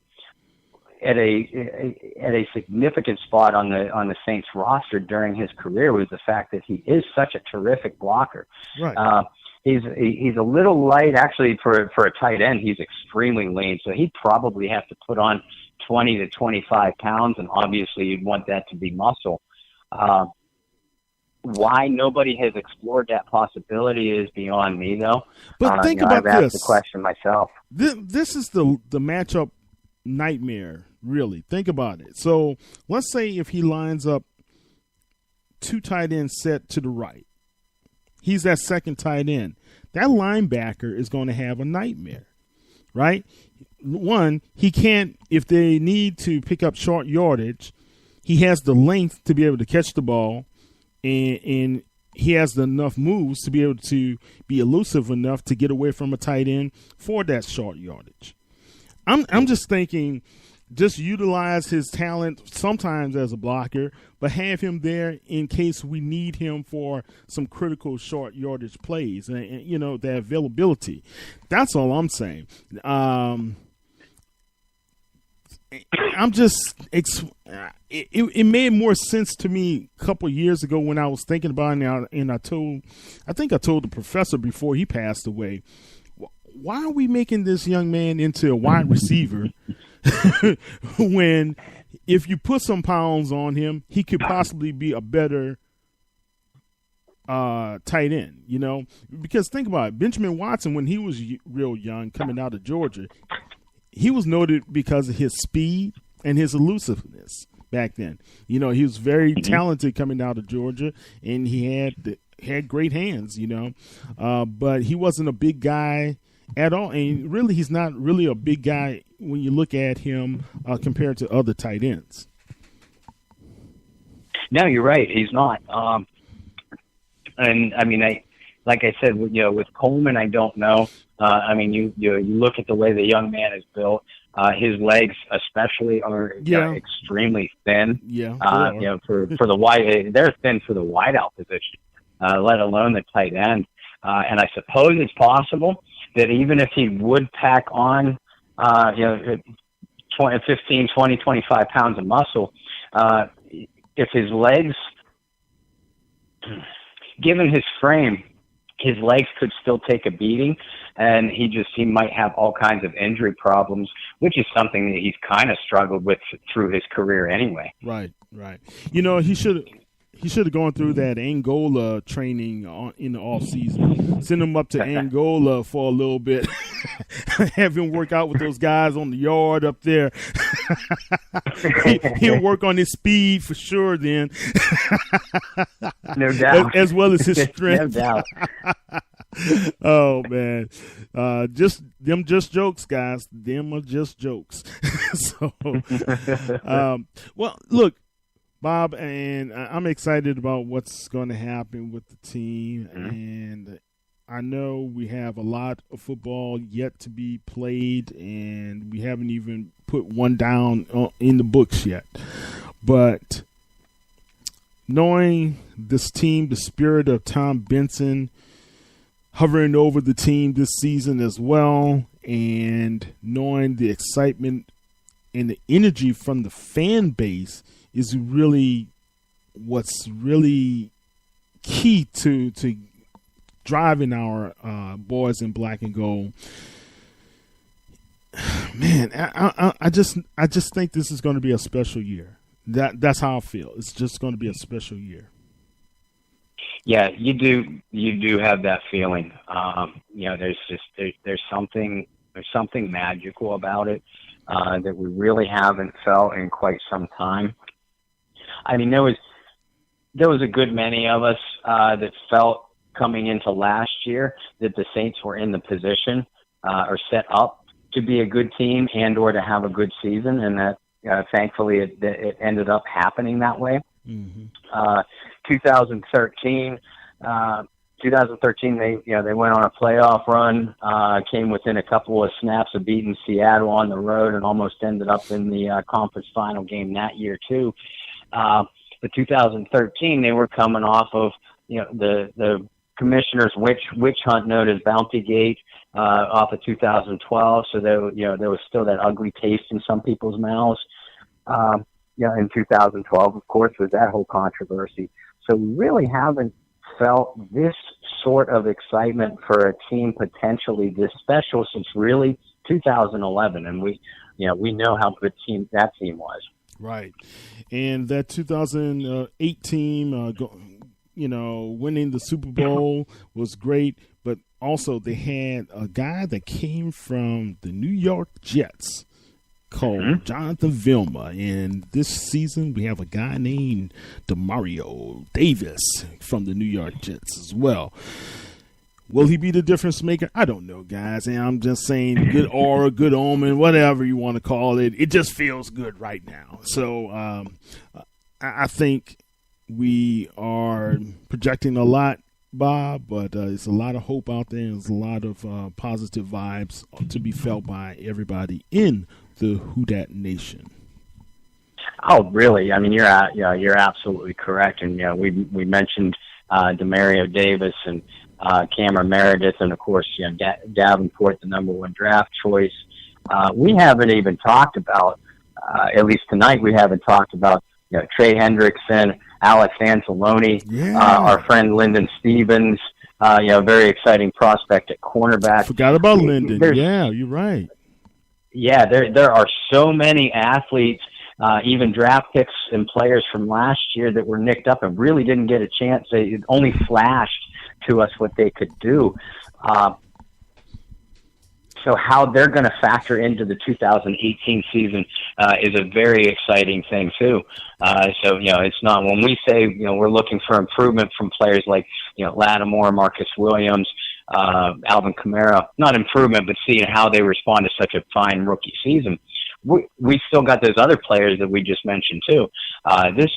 at a significant spot on the Saints roster during his career, was the fact that he is such a terrific blocker. Right. He's a little light, actually, for a tight end. He's extremely lean, so he'd probably have to put on 20 to 25 pounds, and obviously you'd want that to be muscle. Why nobody has explored that possibility is beyond me, though. But think about I've this. asked the question myself. This is the matchup nightmare, really. Think about it. So let's say if he lines up two tight ends set to the right, he's that second tight end. That linebacker is going to have a nightmare, right? One, he can't, if they need to pick up short yardage, he has the length to be able to catch the ball. And he has enough moves to be able to be elusive enough to get away from a tight end for that short yardage. I'm just thinking, just utilize his talent sometimes as a blocker, but have him there in case we need him for some critical short yardage plays and the availability. That's all I'm saying. I'm just it made more sense to me a couple of years ago when I was thinking about it, and I told the professor before he passed away, why are we making this young man into a wide receiver when if you put some pounds on him, he could possibly be a better tight end, because think about it. Benjamin Watson, when he was real young coming out of Georgia, he was noted because of his speed and his elusiveness back then. He was very talented coming out of Georgia, and he had great hands, but he wasn't a big guy at all. And really, he's not really a big guy when you look at him compared to other tight ends. No, you're right. He's not. And I mean, like I said, with Coleman, I don't know. You look at the way the young man is built. His legs, especially, are extremely thin. Yeah. For the wide, they're thin for the wideout position, let alone the tight end. And I suppose it's possible that even if he would pack on, 15, 20, 25 pounds of muscle, if his legs, given his frame, his legs could still take a beating, and he might have all kinds of injury problems, which is something that he's kind of struggled with through his career anyway. Right. He should have gone through that Angola training in the off season. Send him up to Angola for a little bit. Have him work out with those guys on the yard up there. He'll work on his speed for sure then. No doubt. As well as his strength. No doubt. Oh, man. Just jokes, guys. Them are just jokes. Well, look, Bob, and I'm excited about what's going to happen with the team. Mm-hmm. And I know we have a lot of football yet to be played, and we haven't even put one down in the books yet. But knowing this team, the spirit of Tom Benson hovering over the team this season as well, and knowing the excitement and the energy from the fan base is really what's really key to driving our boys in black and gold. Man, I just think this is going to be a special year. That's how I feel. It's just going to be a special year. Yeah, you do have that feeling. There's something magical about it. that we really haven't felt in quite some time. I mean, there was a good many of us that felt coming into last year that the Saints were in the position or set up to be a good team and or to have a good season, and that thankfully it ended up happening that way. Mm-hmm. 2013, they went on a playoff run, came within a couple of snaps of beating Seattle on the road, and almost ended up in the conference final game that year too. But 2013, they were coming off of the commissioner's witch hunt known as Bounty Gate off of 2012. So there was still that ugly taste in some people's mouths. In 2012, of course, was that whole controversy. So we really haven't felt this sort of excitement for a team potentially this special since really 2011, and we know how good that team was. Right, and that 2008 team, winning the Super Bowl was great, but also they had a guy that came from the New York Jets called Jonathan Vilma, and this season we have a guy named Demario Davis from the New York Jets as well. Will he be the difference maker? I don't know, guys, and I'm just saying good aura, good omen, whatever you want to call it. It just feels good right now. So I think we are projecting a lot, Bob, but it's a lot of hope out there. There's a lot of positive vibes to be felt by everybody in the Who Dat Nation. Oh, really? I mean, you're absolutely correct. And we mentioned Demario Davis and Cameron Meredith, and of course, Davenport, the number one draft choice. We haven't even talked about, at least tonight, we haven't talked about Trey Hendrickson, Alex Anzalone, our friend Lyndon Stevens. Very exciting prospect at cornerback. Forgot about Lyndon. Yeah, you're right. Yeah, there are so many athletes, even draft picks and players from last year that were nicked up and really didn't get a chance. They only flashed to us what they could do. So how they're going to factor into the 2018 season is a very exciting thing too. It's not when we say we're looking for improvement from players like Lattimore, Marcus Williams, Alvin Kamara, not improvement, but seeing how they respond to such a fine rookie season. We still got those other players that we just mentioned too. This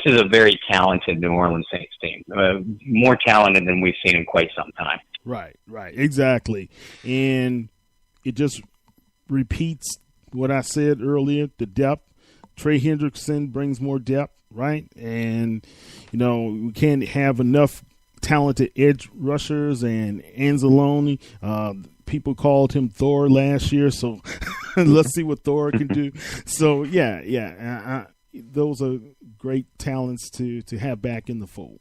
is a very talented New Orleans Saints team, more talented than we've seen in quite some time. Right, exactly. And it just repeats what I said earlier, the depth. Trey Hendrickson brings more depth, right? And, we can't have enough talented edge rushers, and Anzalone. People called him Thor last year, so let's see what Thor can do. So, those are great talents to have back in the fold.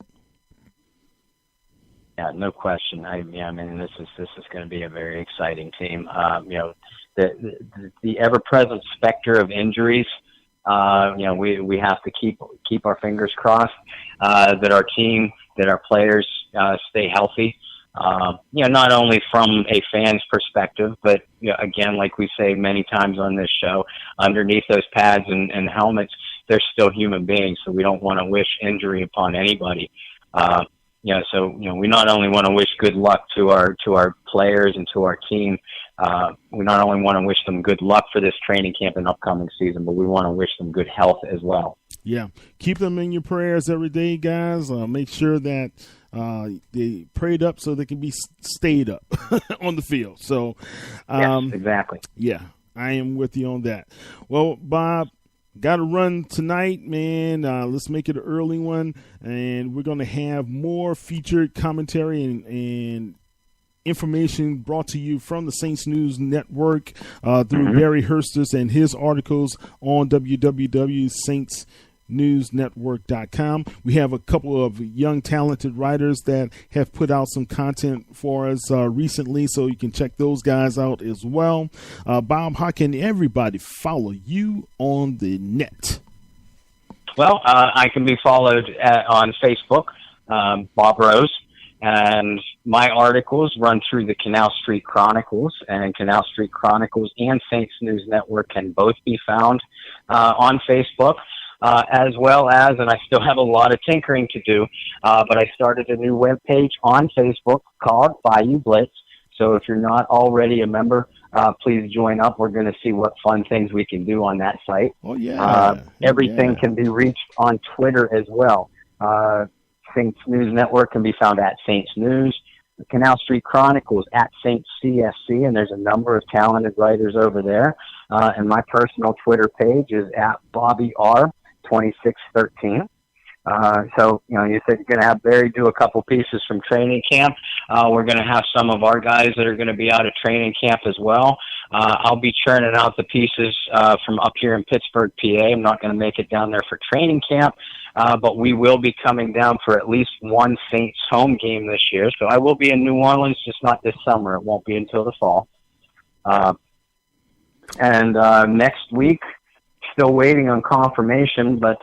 Yeah, no question. This is going to be a very exciting team. The ever-present specter of injuries. We have to keep our fingers crossed that our team, that our players stay healthy. Not only from a fan's perspective, but again, like we say many times on this show, underneath those pads and helmets, they're still human beings. So we don't want to wish injury upon anybody. We not only want to wish good luck to our players and to our team. We not only want to wish them good luck for this training camp and upcoming season, but we want to wish them good health as well. Yeah, keep them in your prayers every day, guys. Make sure that they prayed up so they can be stayed up on the field. So, yes, exactly. Yeah, I am with you on that. Well, Bob, got to run tonight, man. Let's make it an early one, and we're going to have more featured commentary and information brought to you from the Saints News Network through Barry Hursters and his articles on www.saintsnewsnetwork.com. We have a couple of young talented writers that have put out some content for us recently, so you can check those guys out as well. Bob, how can everybody follow you on the net? Well, I can be followed on Facebook, Bob Rose. And my articles run through the Canal Street Chronicles, and Canal Street Chronicles and Saints News Network can both be found on Facebook, as well as, and I still have a lot of tinkering to do, but I started a new webpage on Facebook called Bayou Blitz. So if you're not already a member, please join up. We're going to see what fun things we can do on that site. Oh, yeah. Everything can be reached on Twitter as well. Saints News Network can be found at Saints News. The Canal Street Chronicles at Saints CSC, and there's a number of talented writers over there. And my personal Twitter page is at Bobby R 2613. So, you said you're going to have Barry do a couple pieces from training camp. We're going to have some of our guys that are going to be out of training camp as well. I'll be churning out the pieces from up here in Pittsburgh, PA. I'm not going to make it down there for training camp, but we will be coming down for at least one Saints home game this year. So I will be in New Orleans, just not this summer. It won't be until the fall. And next week, still waiting on confirmation, but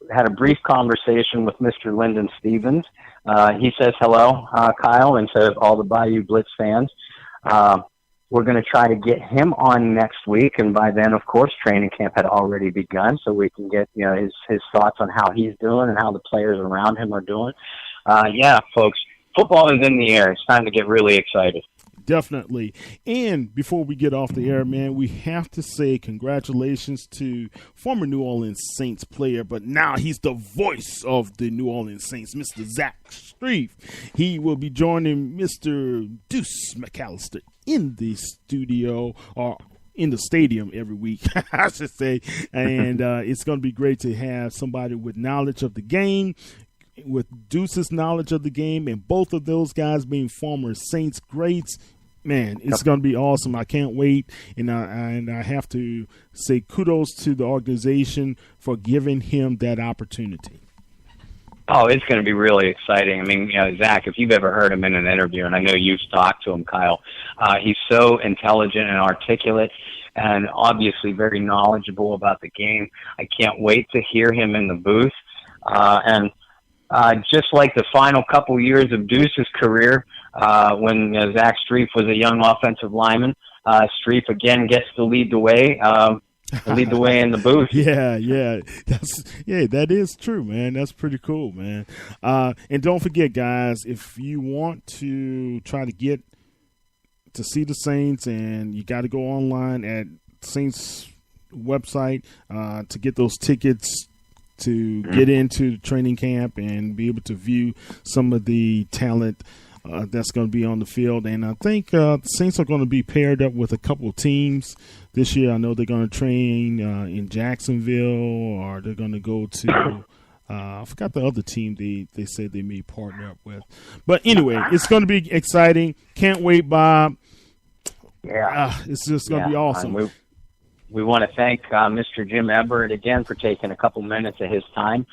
had a brief conversation with Mr. Lyndon Stevens. He says hello, Kyle, instead of all the Bayou Blitz fans. We're going to try to get him on next week, and by then, of course, training camp had already begun, so we can get his thoughts on how he's doing and how the players around him are doing. Yeah, folks, football is in the air. It's time to get really excited. Definitely. And before we get off the air, man, we have to say congratulations to former New Orleans Saints player, but now he's the voice of the New Orleans Saints, Mr. Zach Strief. He will be joining Mr. Deuce McAllister in the studio, or in the stadium every week, I should say. And it's going to be great to have somebody with knowledge of the game, with Deuce's knowledge of the game, and both of those guys being former Saints greats. Man, it's going to be awesome. I can't wait. And I have to say kudos to the organization for giving him that opportunity. Oh, it's going to be really exciting. I mean, Zach, if you've ever heard him in an interview, and I know you've talked to him, Kyle, he's so intelligent and articulate and obviously very knowledgeable about the game. I can't wait to hear him in the booth. And just like the final couple years of Deuce's career, when Zach Strief was a young offensive lineman, Strief again gets to lead the way in the booth. Yeah, that is true, man. That's pretty cool, man. And don't forget, guys, if you want to try to get to see the Saints, and you got to go online at Saints website to get those tickets to get into the training camp and be able to view some of the talent that's going to be on the field. And I think the Saints are going to be paired up with a couple of teams this year. I know they're going to train in Jacksonville, or they're going to go to I forgot the other team they said they may partner up with. But anyway, it's going to be exciting. Can't wait, Bob. Yeah. It's just going to be awesome. We want to thank Mr. Jim Everett again for taking a couple minutes of his time.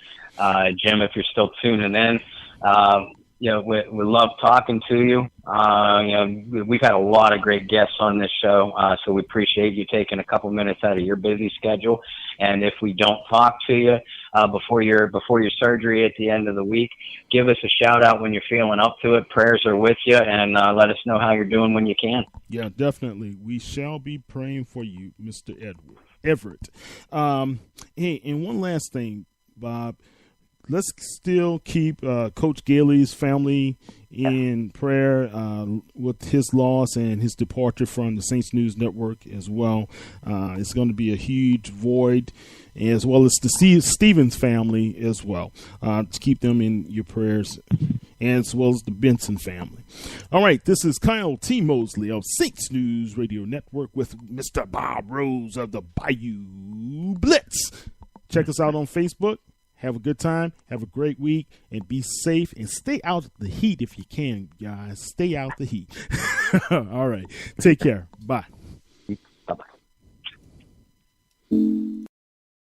Jim, if you're still tuning in, we love talking to you. We've had a lot of great guests on this show, so we appreciate you taking a couple minutes out of your busy schedule. And if we don't talk to you before your surgery at the end of the week, give us a shout out when you're feeling up to it. Prayers are with you, and let us know how you're doing when you can. Yeah, definitely. We shall be praying for you, Mr. Everett. Hey, and one last thing, Bob. Let's still keep Coach Gailey's family in prayer with his loss and his departure from the Saints News Network as well. It's going to be a huge void, as well as the Stevens family as well. To keep them in your prayers, as well as the Benson family. All right, this is Kyle T. Mosley of Saints News Radio Network with Mr. Bob Rose of the Bayou Blitz. Check us out on Facebook. Have a good time. Have a great week, and be safe, and stay out of the heat if you can, guys. Stay out the heat. All right. Take care. Bye. Bye-bye.